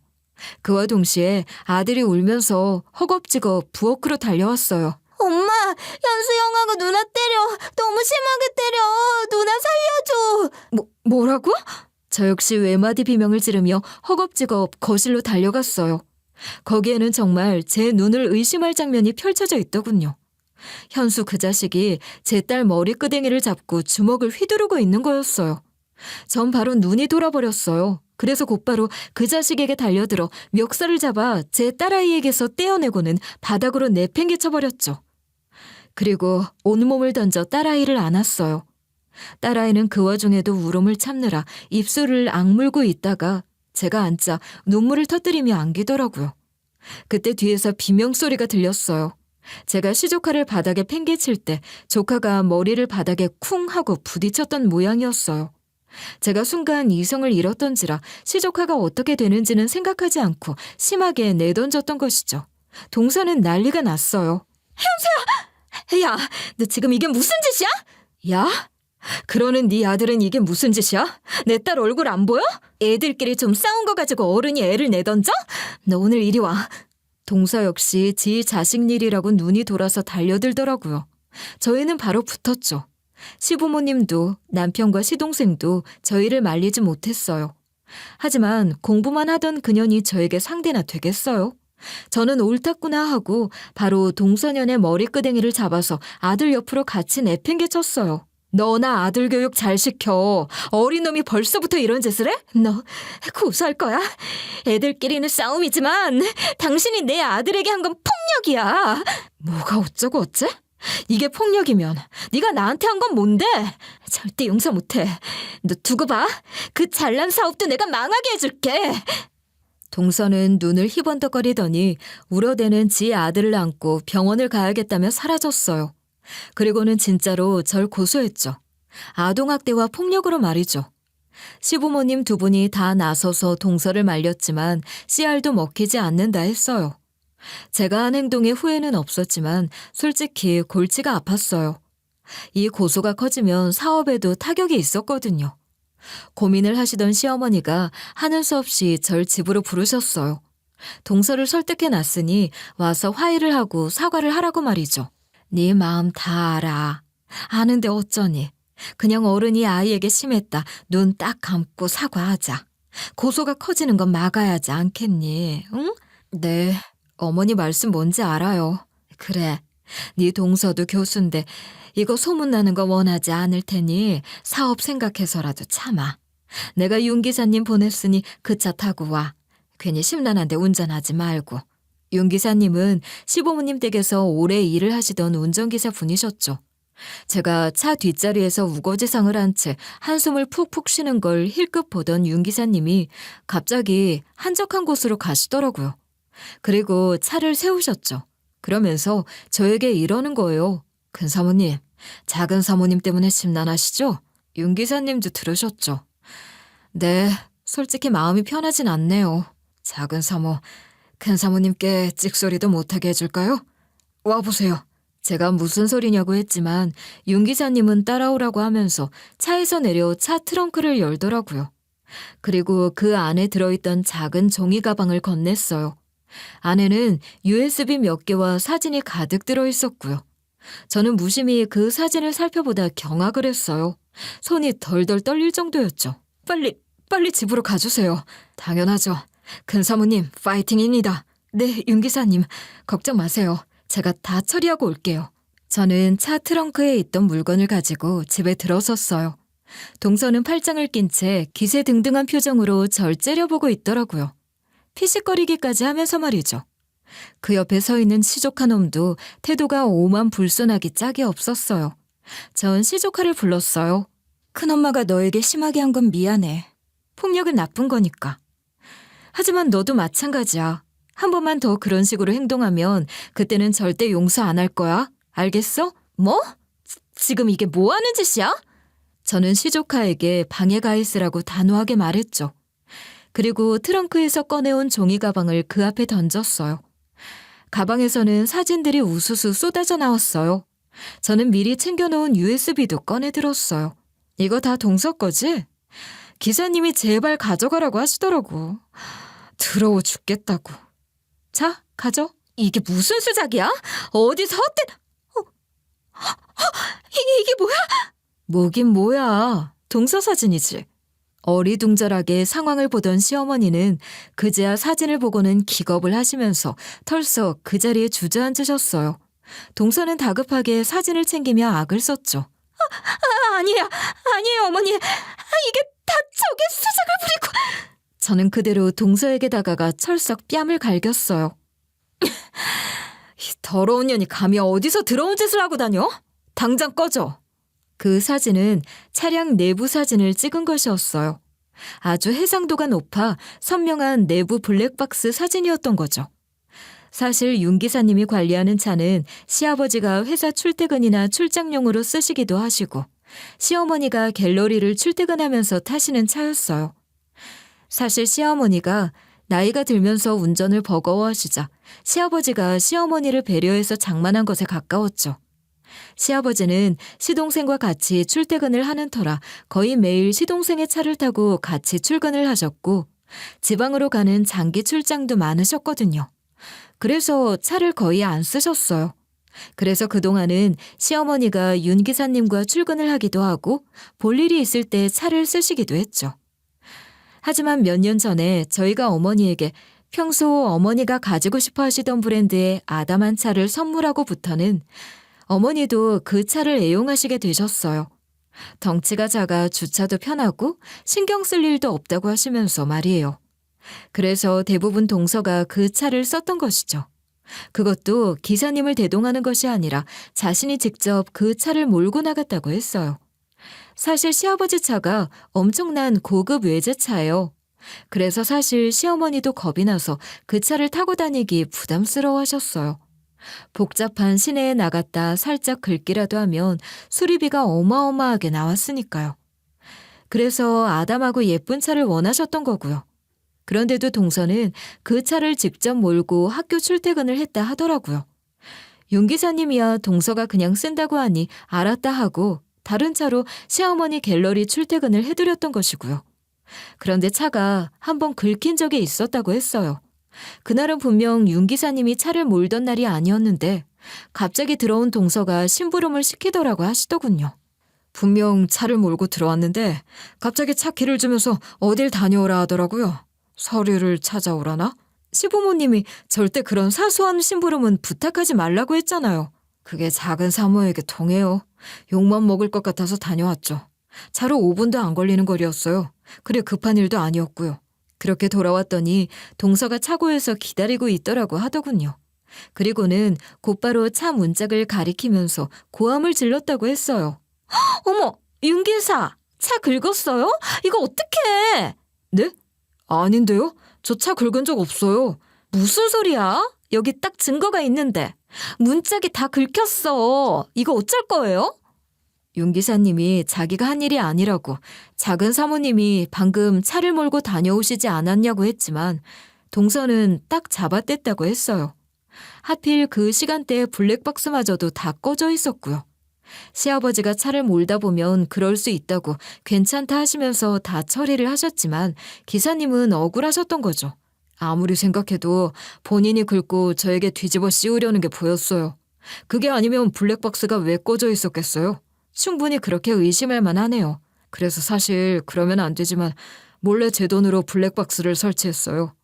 그와 동시에 아들이 울면서 허겁지겁 부엌으로 달려왔어요. 엄마, 현수 형하고 누나 때려. 너무 심하게 때려. 누나 살려줘. 뭐라고? 저 역시 외마디 비명을 지르며 허겁지겁 거실로 달려갔어요. 거기에는 정말 제 눈을 의심할 장면이 펼쳐져 있더군요. 현수 그 자식이 제 딸 머리끄댕이를 잡고 주먹을 휘두르고 있는 거였어요. 전 바로 눈이 돌아버렸어요. 그래서 곧바로 그 자식에게 달려들어 멱살을 잡아 제 딸아이에게서 떼어내고는 바닥으로 내팽개쳐버렸죠. 그리고 온몸을 던져 딸아이를 안았어요. 딸아이는 그 와중에도 울음을 참느라 입술을 악물고 있다가 제가 앉자 눈물을 터뜨리며 안기더라고요. 그때 뒤에서 비명소리가 들렸어요. 제가 시조카를 바닥에 팽개칠 때 조카가 머리를 바닥에 쿵 하고 부딪혔던 모양이었어요. 제가 순간 이성을 잃었던지라 시조카가 어떻게 되는지는 생각하지 않고 심하게 내던졌던 것이죠. 동서는 난리가 났어요. 현수야! 야, 너 지금 이게 무슨 짓이야? 야? 그러는 네 아들은 이게 무슨 짓이야? 내 딸 얼굴 안 보여? 애들끼리 좀 싸운 거 가지고 어른이 애를 내던져? 너 오늘 이리 와. 동서 역시 지 자식 일이라고 눈이 돌아서 달려들더라고요. 저희는 바로 붙었죠. 시부모님도 남편과 시동생도 저희를 말리지 못했어요. 하지만 공부만 하던 그년이 저에게 상대나 되겠어요? 저는 옳았구나 하고 바로 동서년의 머리끄댕이를 잡아서 아들 옆으로 같이 내팽개쳤어요. 너나 아들 교육 잘 시켜. 어린 놈이 벌써부터 이런 짓을 해? 너 고소할 거야. 애들끼리는 싸움이지만 당신이 내 아들에게 한 건 폭력이야. 뭐가 어쩌고 어째? 이게 폭력이면 네가 나한테 한 건 뭔데? 절대 용서 못해. 너 두고 봐. 그 잘난 사업도 내가 망하게 해줄게. 동서는 눈을 희번덕거리더니 울어대는 지 아들을 안고 병원을 가야겠다며 사라졌어요. 그리고는 진짜로 절 고소했죠. 아동학대와 폭력으로 말이죠. 시부모님 두 분이 다 나서서 동서를 말렸지만 씨알도 먹히지 않는다 했어요. 제가 한 행동에 후회는 없었지만 솔직히 골치가 아팠어요. 이 고소가 커지면 사업에도 타격이 있었거든요. 고민을 하시던 시어머니가 하는 수 없이 절 집으로 부르셨어요. 동서를 설득해 놨으니 와서 화해를 하고 사과를 하라고 말이죠. 네 마음 다 알아. 아는데 어쩌니. 그냥 어른이 아이에게 심했다. 눈 딱 감고 사과하자. 고소가 커지는 건 막아야지 않겠니? 응? 네, 어머니 말씀 뭔지 알아요. 그래, 네 동서도 교수인데 이거 소문나는 거 원하지 않을 테니 사업 생각해서라도 참아. 내가 윤 기사님 보냈으니 그 차 타고 와. 괜히 심란한데 운전하지 말고. 윤 기사님은 시부모님 댁에서 오래 일을 하시던 운전기사 분이셨죠. 제가 차 뒷자리에서 우거지상을 한 채 한숨을 푹푹 쉬는 걸 힐끗 보던 윤 기사님이 갑자기 한적한 곳으로 가시더라고요. 그리고 차를 세우셨죠. 그러면서 저에게 이러는 거예요. 큰 사모님, 작은 사모님 때문에 심란하시죠? 윤 기사님도 들으셨죠? 네, 솔직히 마음이 편하진 않네요. 작은 사모, 큰 사모님께 찍소리도 못하게 해줄까요? 와보세요. 제가 무슨 소리냐고 했지만 윤 기사님은 따라오라고 하면서 차에서 내려 차 트렁크를 열더라고요. 그리고 그 안에 들어있던 작은 종이 가방을 건넸어요. 안에는 USB 몇 개와 사진이 가득 들어있었고요. 저는 무심히 그 사진을 살펴보다 경악을 했어요. 손이 덜덜 떨릴 정도였죠. 빨리 집으로 가주세요. 당연하죠. 큰 사모님, 파이팅입니다. 네, 윤 기사님, 걱정 마세요. 제가 다 처리하고 올게요. 저는 차 트렁크에 있던 물건을 가지고 집에 들어섰어요. 동서는 팔짱을 낀 채 기세등등한 표정으로 절 째려보고 있더라고요. 피식거리기까지 하면서 말이죠. 그 옆에 서 있는 시조카 놈도 태도가 오만불손하기 짝이 없었어요. 전 시조카를 불렀어요. 큰엄마가 너에게 심하게 한 건 미안해. 폭력은 나쁜 거니까. 하지만 너도 마찬가지야. 한 번만 더 그런 식으로 행동하면 그때는 절대 용서 안 할 거야. 알겠어? 뭐? 지금 이게 뭐 하는 짓이야? 저는 시조카에게 방해 가있으라고 단호하게 말했죠. 그리고 트렁크에서 꺼내온 종이 가방을 그 앞에 던졌어요. 가방에서는 사진들이 우수수 쏟아져 나왔어요. 저는 미리 챙겨놓은 USB도 꺼내 들었어요. 이거 다 동서 거지? 기사님이 제발 가져가라고 하시더라고. 더러워 죽겠다고. 자, 가져. 이게 무슨 수작이야? 어디서 헛된... 이게 뭐야? 뭐긴 뭐야. 동서 사진이지. 어리둥절하게 상황을 보던 시어머니는 그제야 사진을 보고는 기겁을 하시면서 털썩 그 자리에 주저앉으셨어요. 동서는 다급하게 사진을 챙기며 악을 썼죠. 아니에요 어머니. 이게 다 저게 수작을 부리고. 저는 그대로 동서에게 다가가 철썩 뺨을 갈겼어요. 이 더러운 년이 감히 어디서 더러운 짓을 하고 다녀? 당장 꺼져. 그 사진은 차량 내부 사진을 찍은 것이었어요. 아주 해상도가 높아 선명한 내부 블랙박스 사진이었던 거죠. 사실 윤 기사님이 관리하는 차는 시아버지가 회사 출퇴근이나 출장용으로 쓰시기도 하시고 시어머니가 갤러리를 출퇴근하면서 타시는 차였어요. 사실 시어머니가 나이가 들면서 운전을 버거워하시자 시아버지가 시어머니를 배려해서 장만한 것에 가까웠죠. 시아버지는 시동생과 같이 출퇴근을 하는 터라 거의 매일 시동생의 차를 타고 같이 출근을 하셨고 지방으로 가는 장기 출장도 많으셨거든요. 그래서 차를 거의 안 쓰셨어요. 그래서 그동안은 시어머니가 윤 기사님과 출근을 하기도 하고 볼 일이 있을 때 차를 쓰시기도 했죠. 하지만 몇 년 전에 저희가 어머니에게 평소 어머니가 가지고 싶어 하시던 브랜드의 아담한 차를 선물하고부터는 어머니도 그 차를 애용하시게 되셨어요. 덩치가 작아 주차도 편하고 신경 쓸 일도 없다고 하시면서 말이에요. 그래서 대부분 동서가 그 차를 썼던 것이죠. 그것도 기사님을 대동하는 것이 아니라 자신이 직접 그 차를 몰고 나갔다고 했어요. 사실 시아버지 차가 엄청난 고급 외제차예요. 그래서 사실 시어머니도 겁이 나서 그 차를 타고 다니기 부담스러워하셨어요. 복잡한 시내에 나갔다 살짝 긁기라도 하면 수리비가 어마어마하게 나왔으니까요. 그래서 아담하고 예쁜 차를 원하셨던 거고요. 그런데도 동서는 그 차를 직접 몰고 학교 출퇴근을 했다 하더라고요. 윤 기사님이야 동서가 그냥 쓴다고 하니 알았다 하고 다른 차로 시어머니 갤러리 출퇴근을 해드렸던 것이고요. 그런데 차가 한번 긁힌 적이 있었다고 했어요. 그날은 분명 윤 기사님이 차를 몰던 날이 아니었는데 갑자기 들어온 동서가 심부름을 시키더라고 하시더군요. 분명 차를 몰고 들어왔는데 갑자기 차 키를 주면서 어딜 다녀오라 하더라고요. 서류를 찾아오라나? 시부모님이 절대 그런 사소한 심부름은 부탁하지 말라고 했잖아요. 그게 작은 사모에게 통해요. 욕만 먹을 것 같아서 다녀왔죠. 차로 5분도 안 걸리는 거리였어요. 그래 급한 일도 아니었고요. 그렇게 돌아왔더니 동서가 차고에서 기다리고 있더라고 하더군요. 그리고는 곧바로 차 문짝을 가리키면서 고함을 질렀다고 했어요. 어머, 윤 기사, 차 긁었어요? 이거 어떡해? 네? 아닌데요? 저 차 긁은 적 없어요. 무슨 소리야? 여기 딱 증거가 있는데. 문짝이 다 긁혔어. 이거 어쩔 거예요? 윤 기사님이 자기가 한 일이 아니라고 작은 사모님이 방금 차를 몰고 다녀오시지 않았냐고 했지만 동서는 딱 잡아댔다고 했어요. 하필 그 시간대에 블랙박스마저도 다 꺼져 있었고요. 시아버지가 차를 몰다 보면 그럴 수 있다고 괜찮다 하시면서 다 처리를 하셨지만 기사님은 억울하셨던 거죠. 아무리 생각해도 본인이 긁고 저에게 뒤집어 씌우려는 게 보였어요. 그게 아니면 블랙박스가 왜 꺼져 있었겠어요? 충분히 그렇게 의심할 만하네요. 그래서 사실 그러면 안 되지만 몰래 제 돈으로 블랙박스를 설치했어요.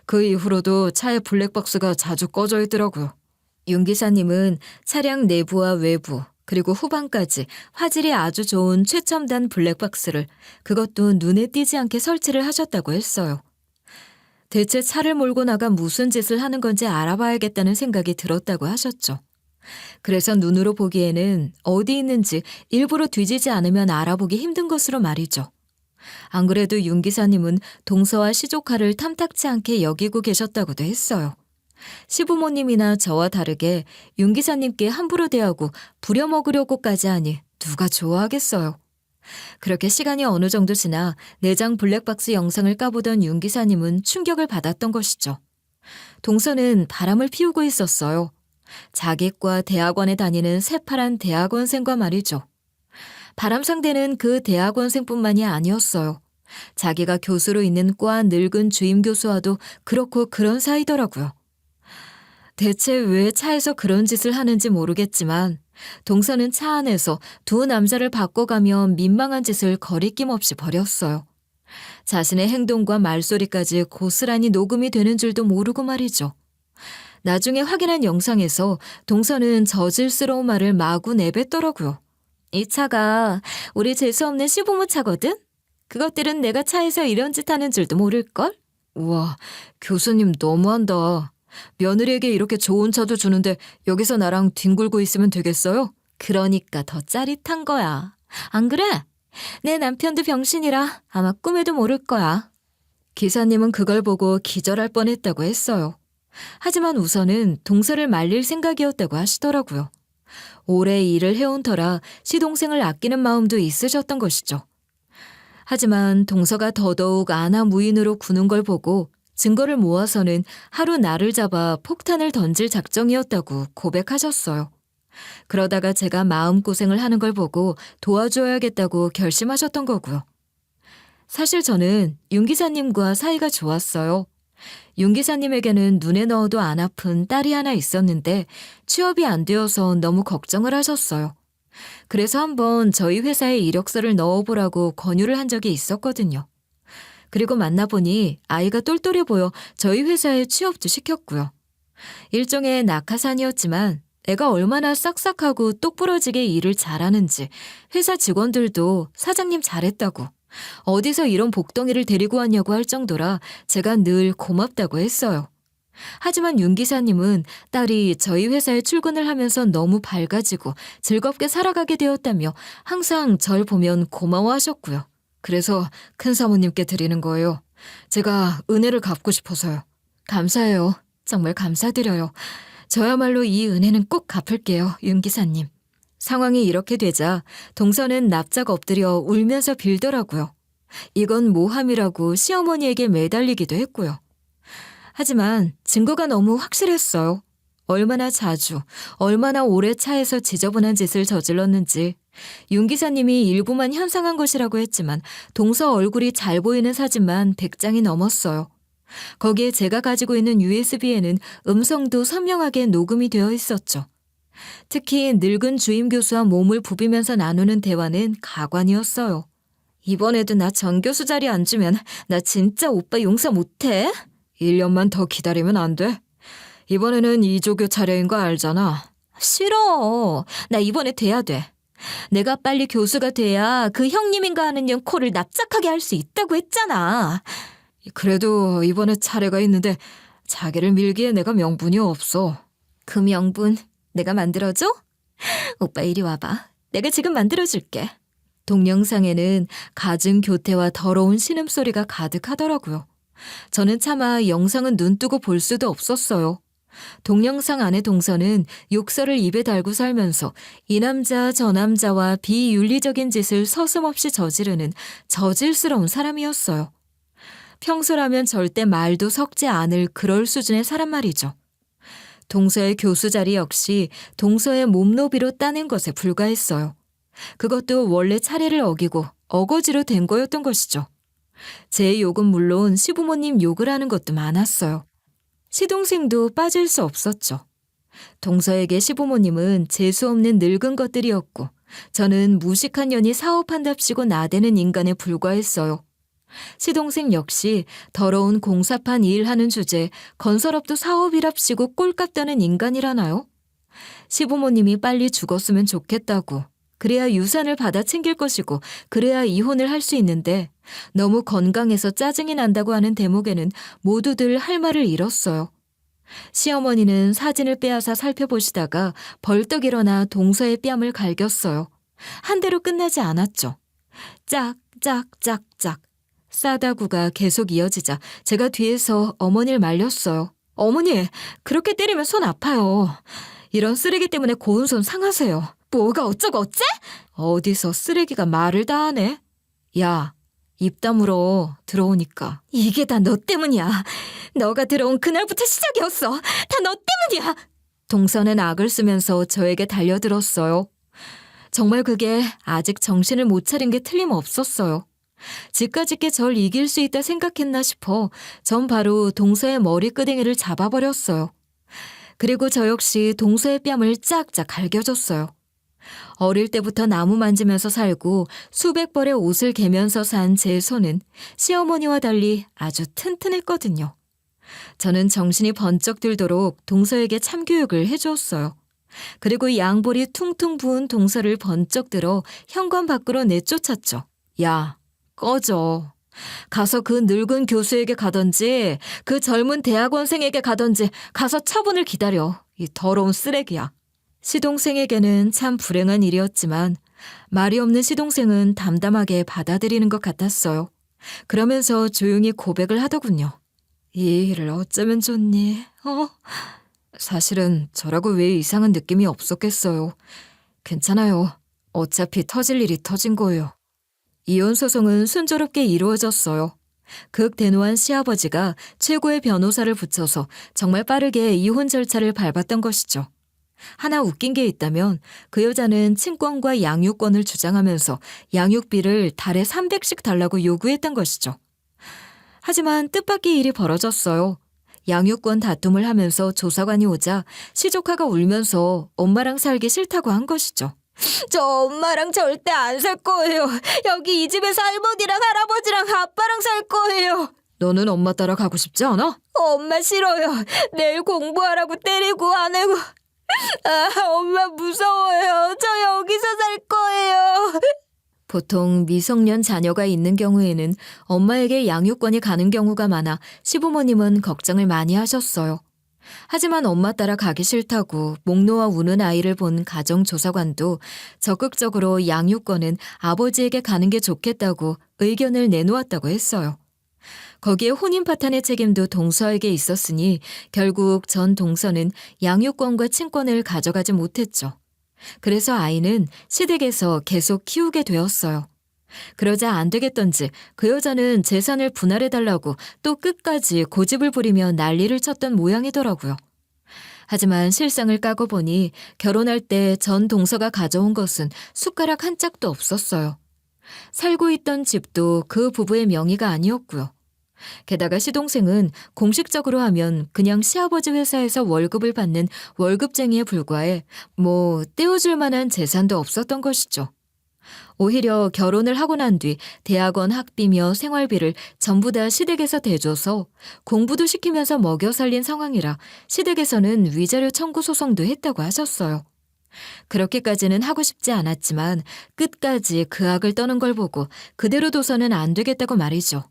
그 이후로도 차에 블랙박스가 자주 꺼져 있더라고요. 윤 기사님은 차량 내부와 외부 그리고 후방까지 화질이 아주 좋은 최첨단 블랙박스를 그것도 눈에 띄지 않게 설치를 하셨다고 했어요. 대체 차를 몰고 나가 무슨 짓을 하는 건지 알아봐야겠다는 생각이 들었다고 하셨죠. 그래서 눈으로 보기에는 어디 있는지 일부러 뒤지지 않으면 알아보기 힘든 것으로 말이죠. 안 그래도 윤 기사님은 동서와 시조카를 탐탁치 않게 여기고 계셨다고도 했어요. 시부모님이나 저와 다르게 윤 기사님께 함부로 대하고 부려먹으려고까지 하니 누가 좋아하겠어요. 그렇게 시간이 어느 정도 지나 내장 블랙박스 영상을 까보던 윤 기사님은 충격을 받았던 것이죠. 동서는 바람을 피우고 있었어요. 자기과 대학원에 다니는 새파란 대학원생과 말이죠. 바람 상대는 그 대학원생뿐만이 아니었어요. 자기가 교수로 있는 과 늙은 주임 교수와도 그렇고 그런 사이더라고요. 대체 왜 차에서 그런 짓을 하는지 모르겠지만 동서는 차 안에서 두 남자를 바꿔가며 민망한 짓을 거리낌 없이 벌였어요. 자신의 행동과 말소리까지 고스란히 녹음이 되는 줄도 모르고 말이죠. 나중에 확인한 영상에서 동서는 저질스러운 말을 마구 내뱉더라고요. 이 차가 우리 재수없는 시부모 차거든? 그것들은 내가 차에서 이런 짓 하는 줄도 모를걸? 우와, 교수님 너무한다. 며느리에게 이렇게 좋은 차도 주는데 여기서 나랑 뒹굴고 있으면 되겠어요? 그러니까 더 짜릿한 거야. 안 그래? 내 남편도 병신이라 아마 꿈에도 모를 거야. 기사님은 그걸 보고 기절할 뻔했다고 했어요. 하지만 우선은 동서를 말릴 생각이었다고 하시더라고요. 오래 일을 해온 터라 시동생을 아끼는 마음도 있으셨던 것이죠. 하지만 동서가 더더욱 안하무인으로 구는 걸 보고 증거를 모아서는 하루 나를 잡아 폭탄을 던질 작정이었다고 고백하셨어요. 그러다가 제가 마음고생을 하는 걸 보고 도와줘야겠다고 결심하셨던 거고요. 사실 저는 윤 기사님과 사이가 좋았어요. 윤 기사님에게는 눈에 넣어도 안 아픈 딸이 하나 있었는데 취업이 안 되어서 너무 걱정을 하셨어요. 그래서 한번 저희 회사에 이력서를 넣어보라고 권유를 한 적이 있었거든요. 그리고 만나보니 아이가 똘똘해 보여 저희 회사에 취업도 시켰고요. 일종의 낙하산이었지만 애가 얼마나 싹싹하고 똑부러지게 일을 잘하는지 회사 직원들도 사장님 잘했다고 어디서 이런 복덩이를 데리고 왔냐고 할 정도라 제가 늘 고맙다고 했어요. 하지만 윤 기사님은 딸이 저희 회사에 출근을 하면서 너무 밝아지고 즐겁게 살아가게 되었다며 항상 절 보면 고마워하셨고요. 그래서 큰 사모님께 드리는 거예요. 제가 은혜를 갚고 싶어서요. 감사해요. 정말 감사드려요. 저야말로 이 은혜는 꼭 갚을게요, 윤 기사님. 상황이 이렇게 되자 동서는 납작 엎드려 울면서 빌더라고요. 이건 모함이라고 시어머니에게 매달리기도 했고요. 하지만 증거가 너무 확실했어요. 얼마나 자주, 얼마나 오래 차에서 지저분한 짓을 저질렀는지. 윤 기사님이 일부만 현상한 것이라고 했지만 동서 얼굴이 잘 보이는 사진만 100장이 넘었어요. 거기에 제가 가지고 있는 USB에는 음성도 선명하게 녹음이 되어 있었죠. 특히 늙은 주임 교수와 몸을 부비면서 나누는 대화는 가관이었어요. 이번에도 나 전 교수 자리에 앉으면 나 진짜 오빠 용서 못해? 1년만 더 기다리면 안 돼? 이번에는 이조교 차례인 거 알잖아. 싫어. 나 이번에 돼야 돼. 내가 빨리 교수가 돼야 그 형님인가 하는 년 코를 납작하게 할 수 있다고 했잖아. 그래도 이번에 차례가 있는데 자기를 밀기에 내가 명분이 없어. 그 명분 내가 만들어줘? 오빠 이리 와봐. 내가 지금 만들어줄게. 동영상에는 갖은 교태와 더러운 신음소리가 가득하더라고요. 저는 차마 영상은 눈뜨고 볼 수도 없었어요. 동영상 안의 동서는 욕설을 입에 달고 살면서 이 남자 저 남자와 비윤리적인 짓을 서슴없이 저지르는 저질스러운 사람이었어요. 평소라면 절대 말도 섞지 않을 그럴 수준의 사람 말이죠. 동서의 교수 자리 역시 동서의 몸노비로 따낸 것에 불과했어요. 그것도 원래 차례를 어기고 어거지로 된 거였던 것이죠. 제 욕은 물론 시부모님 욕을 하는 것도 많았어요. 시동생도 빠질 수 없었죠. 동서에게 시부모님은 재수없는 늙은 것들이었고 저는 무식한 년이 사업한답시고 나대는 인간에 불과했어요. 시동생 역시 더러운 공사판 일하는 주제에 건설업도 사업이랍시고 꼴값 떠는 인간이라나요? 시부모님이 빨리 죽었으면 좋겠다고 그래야 유산을 받아 챙길 것이고 그래야 이혼을 할 수 있는데 너무 건강해서 짜증이 난다고 하는 대목에는 모두들 할 말을 잃었어요. 시어머니는 사진을 빼앗아 살펴보시다가 벌떡 일어나 동서의 뺨을 갈겼어요. 한 대로 끝나지 않았죠. 짝짝짝짝. 싸다구가 계속 이어지자 제가 뒤에서 어머니를 말렸어요. 어머니, 그렇게 때리면 손 아파요. 이런 쓰레기 때문에 고운 손 상하세요. 뭐가 어쩌고 어째? 어디서 쓰레기가 말을 다 하네. 야, 입 다물어. 들어오니까. 이게 다 너 때문이야. 너가 들어온 그날부터 시작이었어. 다 너 때문이야. 동서는 악을 쓰면서 저에게 달려들었어요. 정말 그게 아직 정신을 못 차린 게 틀림없었어요. 지까짓게 절 이길 수 있다 생각했나 싶어 전 바로 동서의 머리끄댕이를 잡아버렸어요. 그리고 저 역시 동서의 뺨을 짝짝 갈겨줬어요. 어릴 때부터 나무 만지면서 살고 수백 벌의 옷을 개면서 산 제 손은 시어머니와 달리 아주 튼튼했거든요. 저는 정신이 번쩍 들도록 동서에게 참교육을 해주었어요. 그리고 이 양볼이 퉁퉁 부은 동서를 번쩍 들어 현관 밖으로 내쫓았죠. 야, 꺼져. 가서 그 늙은 교수에게 가던지 그 젊은 대학원생에게 가던지 가서 처분을 기다려. 이 더러운 쓰레기야. 시동생에게는 참 불행한 일이었지만 말이 없는 시동생은 담담하게 받아들이는 것 같았어요. 그러면서 조용히 고백을 하더군요. 이 일을 어쩌면 좋니? 사실은 저라고 왜 이상한 느낌이 없었겠어요. 괜찮아요. 어차피 터질 일이 터진 거예요. 이혼 소송은 순조롭게 이루어졌어요. 극대노한 시아버지가 최고의 변호사를 붙여서 정말 빠르게 이혼 절차를 밟았던 것이죠. 하나 웃긴 게 있다면 그 여자는 친권과 양육권을 주장하면서 양육비를 달에 300씩 달라고 요구했던 것이죠. 하지만 뜻밖의 일이 벌어졌어요. 양육권 다툼을 하면서 조사관이 오자 시조카가 울면서 엄마랑 살기 싫다고 한 것이죠. 저 엄마랑 절대 안 살 거예요. 여기 이 집에서 할머니랑 할아버지랑 아빠랑 살 거예요. 너는 엄마 따라 가고 싶지 않아? 엄마 싫어요. 내일 공부하라고 때리고 안 하고. 엄마 무서워요. 저 여기서 살 거예요. 보통 미성년 자녀가 있는 경우에는 엄마에게 양육권이 가는 경우가 많아 시부모님은 걱정을 많이 하셨어요. 하지만 엄마 따라 가기 싫다고 목 놓아 우는 아이를 본 가정조사관도 적극적으로 양육권은 아버지에게 가는 게 좋겠다고 의견을 내놓았다고 했어요. 거기에 혼인 파탄의 책임도 동서에게 있었으니 결국 전 동서는 양육권과 친권을 가져가지 못했죠. 그래서 아이는 시댁에서 계속 키우게 되었어요. 그러자 안 되겠던지 그 여자는 재산을 분할해달라고 또 끝까지 고집을 부리며 난리를 쳤던 모양이더라고요. 하지만 실상을 까고 보니 결혼할 때 전 동서가 가져온 것은 숟가락 한 짝도 없었어요. 살고 있던 집도 그 부부의 명의가 아니었고요. 게다가 시동생은 공식적으로 하면 그냥 시아버지 회사에서 월급을 받는 월급쟁이에 불과해 떼어줄 만한 재산도 없었던 것이죠. 오히려 결혼을 하고 난 뒤 대학원 학비며 생활비를 전부 다 시댁에서 대줘서 공부도 시키면서 먹여 살린 상황이라 시댁에서는 위자료 청구 소송도 했다고 하셨어요. 그렇게까지는 하고 싶지 않았지만 끝까지 그 악을 떠는 걸 보고 그대로 둬서는 안 되겠다고 말이죠.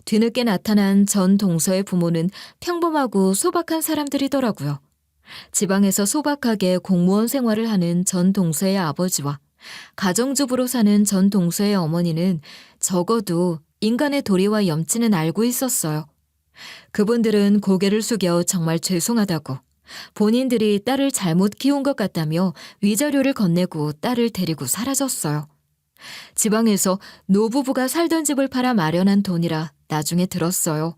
뒤늦게 나타난 전 동서의 부모는 평범하고 소박한 사람들이더라고요. 지방에서 소박하게 공무원 생활을 하는 전 동서의 아버지와 가정주부로 사는 전 동서의 어머니는 적어도 인간의 도리와 염치는 알고 있었어요. 그분들은 고개를 숙여 정말 죄송하다고 본인들이 딸을 잘못 키운 것 같다며 위자료를 건네고 딸을 데리고 사라졌어요. 지방에서 노부부가 살던 집을 팔아 마련한 돈이라 나중에 들었어요.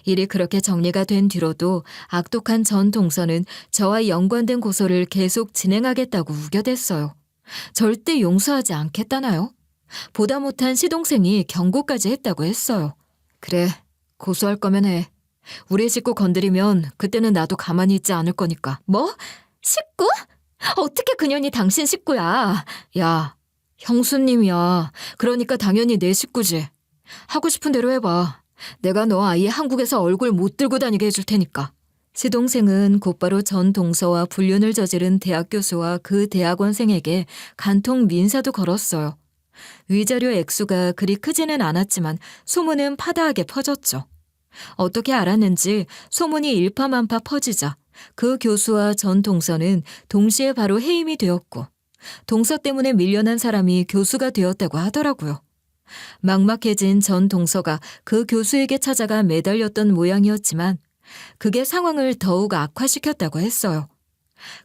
일이 그렇게 정리가 된 뒤로도 악독한 전 동서는 저와 연관된 고소를 계속 진행하겠다고 우겨댔어요. 절대 용서하지 않겠다나요? 보다 못한 시동생이 경고까지 했다고 했어요. 그래, 고소할 거면 해. 우리 식구 건드리면 그때는 나도 가만히 있지 않을 거니까. 뭐? 식구? 어떻게 그년이 당신 식구야? 야, 형수님이야. 그러니까 당연히 내 식구지. 하고 싶은 대로 해봐. 내가 너 아예 한국에서 얼굴 못 들고 다니게 해줄 테니까. 시동생은 곧바로 전 동서와 불륜을 저지른 대학 교수와 그 대학원생에게 간통 민사도 걸었어요. 위자료 액수가 그리 크지는 않았지만 소문은 파다하게 퍼졌죠. 어떻게 알았는지 소문이 일파만파 퍼지자 그 교수와 전 동서는 동시에 바로 해임이 되었고 동서 때문에 밀려난 사람이 교수가 되었다고 하더라고요. 막막해진 전 동서가 그 교수에게 찾아가 매달렸던 모양이었지만 그게 상황을 더욱 악화시켰다고 했어요.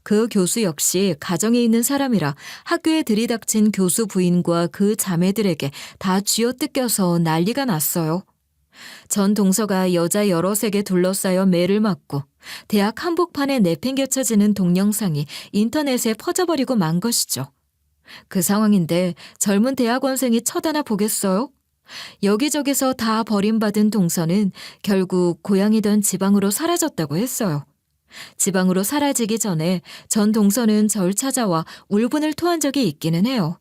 그 교수 역시 가정에 있는 사람이라 학교에 들이닥친 교수 부인과 그 자매들에게 다 쥐어뜯겨서 난리가 났어요. 전 동서가 여자 여럿에게 둘러싸여 매를 맞고 대학 한복판에 내팽개쳐지는 동영상이 인터넷에 퍼져버리고 만 것이죠. 그 상황인데 젊은 대학원생이 쳐다나 보겠어요? 여기저기서 다 버림받은 동서는 결국 고향이던 지방으로 사라졌다고 했어요. 지방으로 사라지기 전에 전 동서는 절 찾아와 울분을 토한 적이 있기는 해요.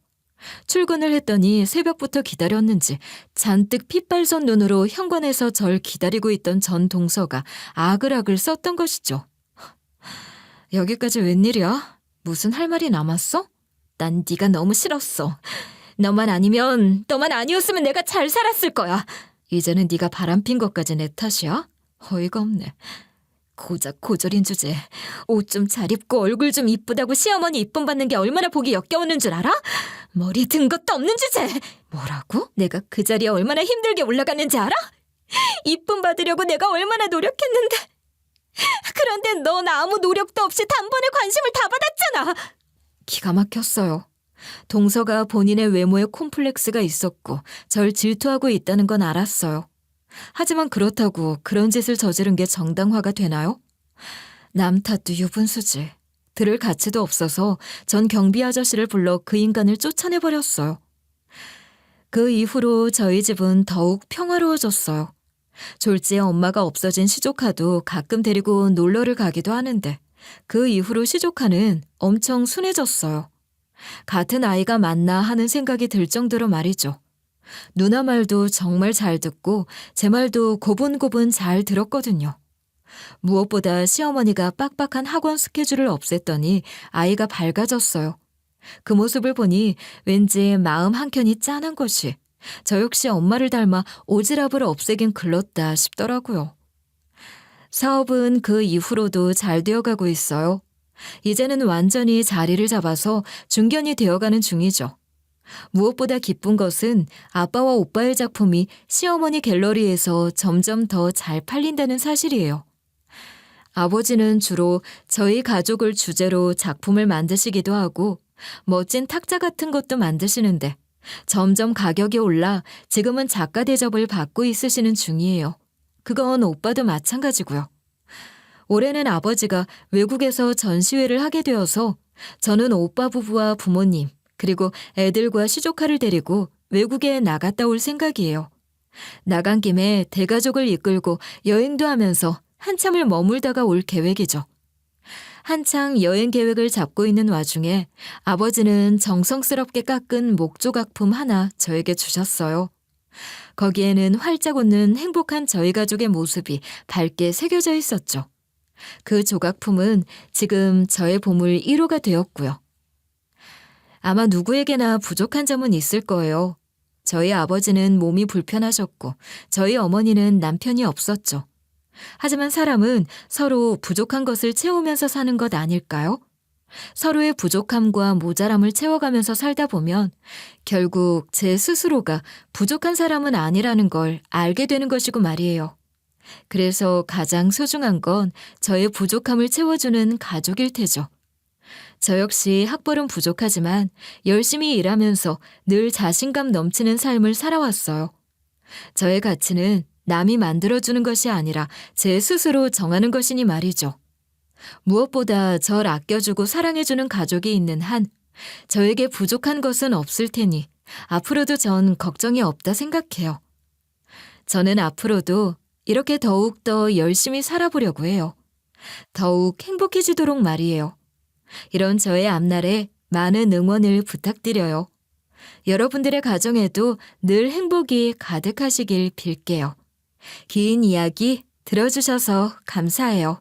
출근을 했더니 새벽부터 기다렸는지 잔뜩 핏발선 눈으로 현관에서 절 기다리고 있던 전 동서가 아글아글 썼던 것이죠. 여기까지 웬일이야? 무슨 할 말이 남았어? 난 네가 너무 싫었어. 너만 아니었으면 내가 잘 살았을 거야. 이제는 네가 바람핀 것까지 내 탓이야? 어이가 없네. 고작 고졸인 주제에 옷 좀 잘 입고 얼굴 좀 이쁘다고 시어머니 이쁨 받는 게 얼마나 보기 역겨우는 줄 알아? 머리 든 것도 없는 주제에. 뭐라고? 내가 그 자리에 얼마나 힘들게 올라갔는지 알아? 이쁨 받으려고 내가 얼마나 노력했는데. 그런데 넌 아무 노력도 없이 단번에 관심을 다 받았잖아. 기가 막혔어요. 동서가 본인의 외모에 콤플렉스가 있었고 절 질투하고 있다는 건 알았어요. 하지만 그렇다고 그런 짓을 저지른 게 정당화가 되나요? 남 탓도 유분수지. 들을 가치도 없어서 전 경비 아저씨를 불러 그 인간을 쫓아내버렸어요. 그 이후로 저희 집은 더욱 평화로워졌어요. 졸지에 엄마가 없어진 시조카도 가끔 데리고 놀러를 가기도 하는데 그 이후로 시조카는 엄청 순해졌어요. 같은 아이가 맞나 하는 생각이 들 정도로 말이죠. 누나 말도 정말 잘 듣고 제 말도 고분고분 잘 들었거든요. 무엇보다 시어머니가 빡빡한 학원 스케줄을 없앴더니 아이가 밝아졌어요. 그 모습을 보니 왠지 마음 한켠이 짠한 것이 저 역시 엄마를 닮아 오지랖을 없애긴 글렀다 싶더라고요. 사업은 그 이후로도 잘 되어가고 있어요. 이제는 완전히 자리를 잡아서 중견이 되어가는 중이죠. 무엇보다 기쁜 것은 아빠와 오빠의 작품이 시어머니 갤러리에서 점점 더 잘 팔린다는 사실이에요. 아버지는 주로 저희 가족을 주제로 작품을 만드시기도 하고 멋진 탁자 같은 것도 만드시는데 점점 가격이 올라 지금은 작가 대접을 받고 있으시는 중이에요. 그건 오빠도 마찬가지고요. 올해는 아버지가 외국에서 전시회를 하게 되어서 저는 오빠 부부와 부모님 그리고 애들과 시조카를 데리고 외국에 나갔다 올 생각이에요. 나간 김에 대가족을 이끌고 여행도 하면서 한참을 머물다가 올 계획이죠. 한창 여행 계획을 잡고 있는 와중에 아버지는 정성스럽게 깎은 목조각품 하나 저에게 주셨어요. 거기에는 활짝 웃는 행복한 저희 가족의 모습이 밝게 새겨져 있었죠. 그 조각품은 지금 저의 보물 1호가 되었고요. 아마 누구에게나 부족한 점은 있을 거예요. 저희 아버지는 몸이 불편하셨고 저희 어머니는 남편이 없었죠. 하지만 사람은 서로 부족한 것을 채우면서 사는 것 아닐까요? 서로의 부족함과 모자람을 채워가면서 살다 보면 결국 제 스스로가 부족한 사람은 아니라는 걸 알게 되는 것이고 말이에요. 그래서 가장 소중한 건 저의 부족함을 채워주는 가족일 테죠. 저 역시 학벌은 부족하지만 열심히 일하면서 늘 자신감 넘치는 삶을 살아왔어요. 저의 가치는 남이 만들어주는 것이 아니라 제 스스로 정하는 것이니 말이죠. 무엇보다 절 아껴주고 사랑해주는 가족이 있는 한 저에게 부족한 것은 없을 테니 앞으로도 전 걱정이 없다 생각해요. 저는 앞으로도 이렇게 더욱 더 열심히 살아보려고 해요. 더욱 행복해지도록 말이에요. 이런 저의 앞날에 많은 응원을 부탁드려요. 여러분들의 가정에도 늘 행복이 가득하시길 빌게요. 긴 이야기 들어주셔서 감사해요.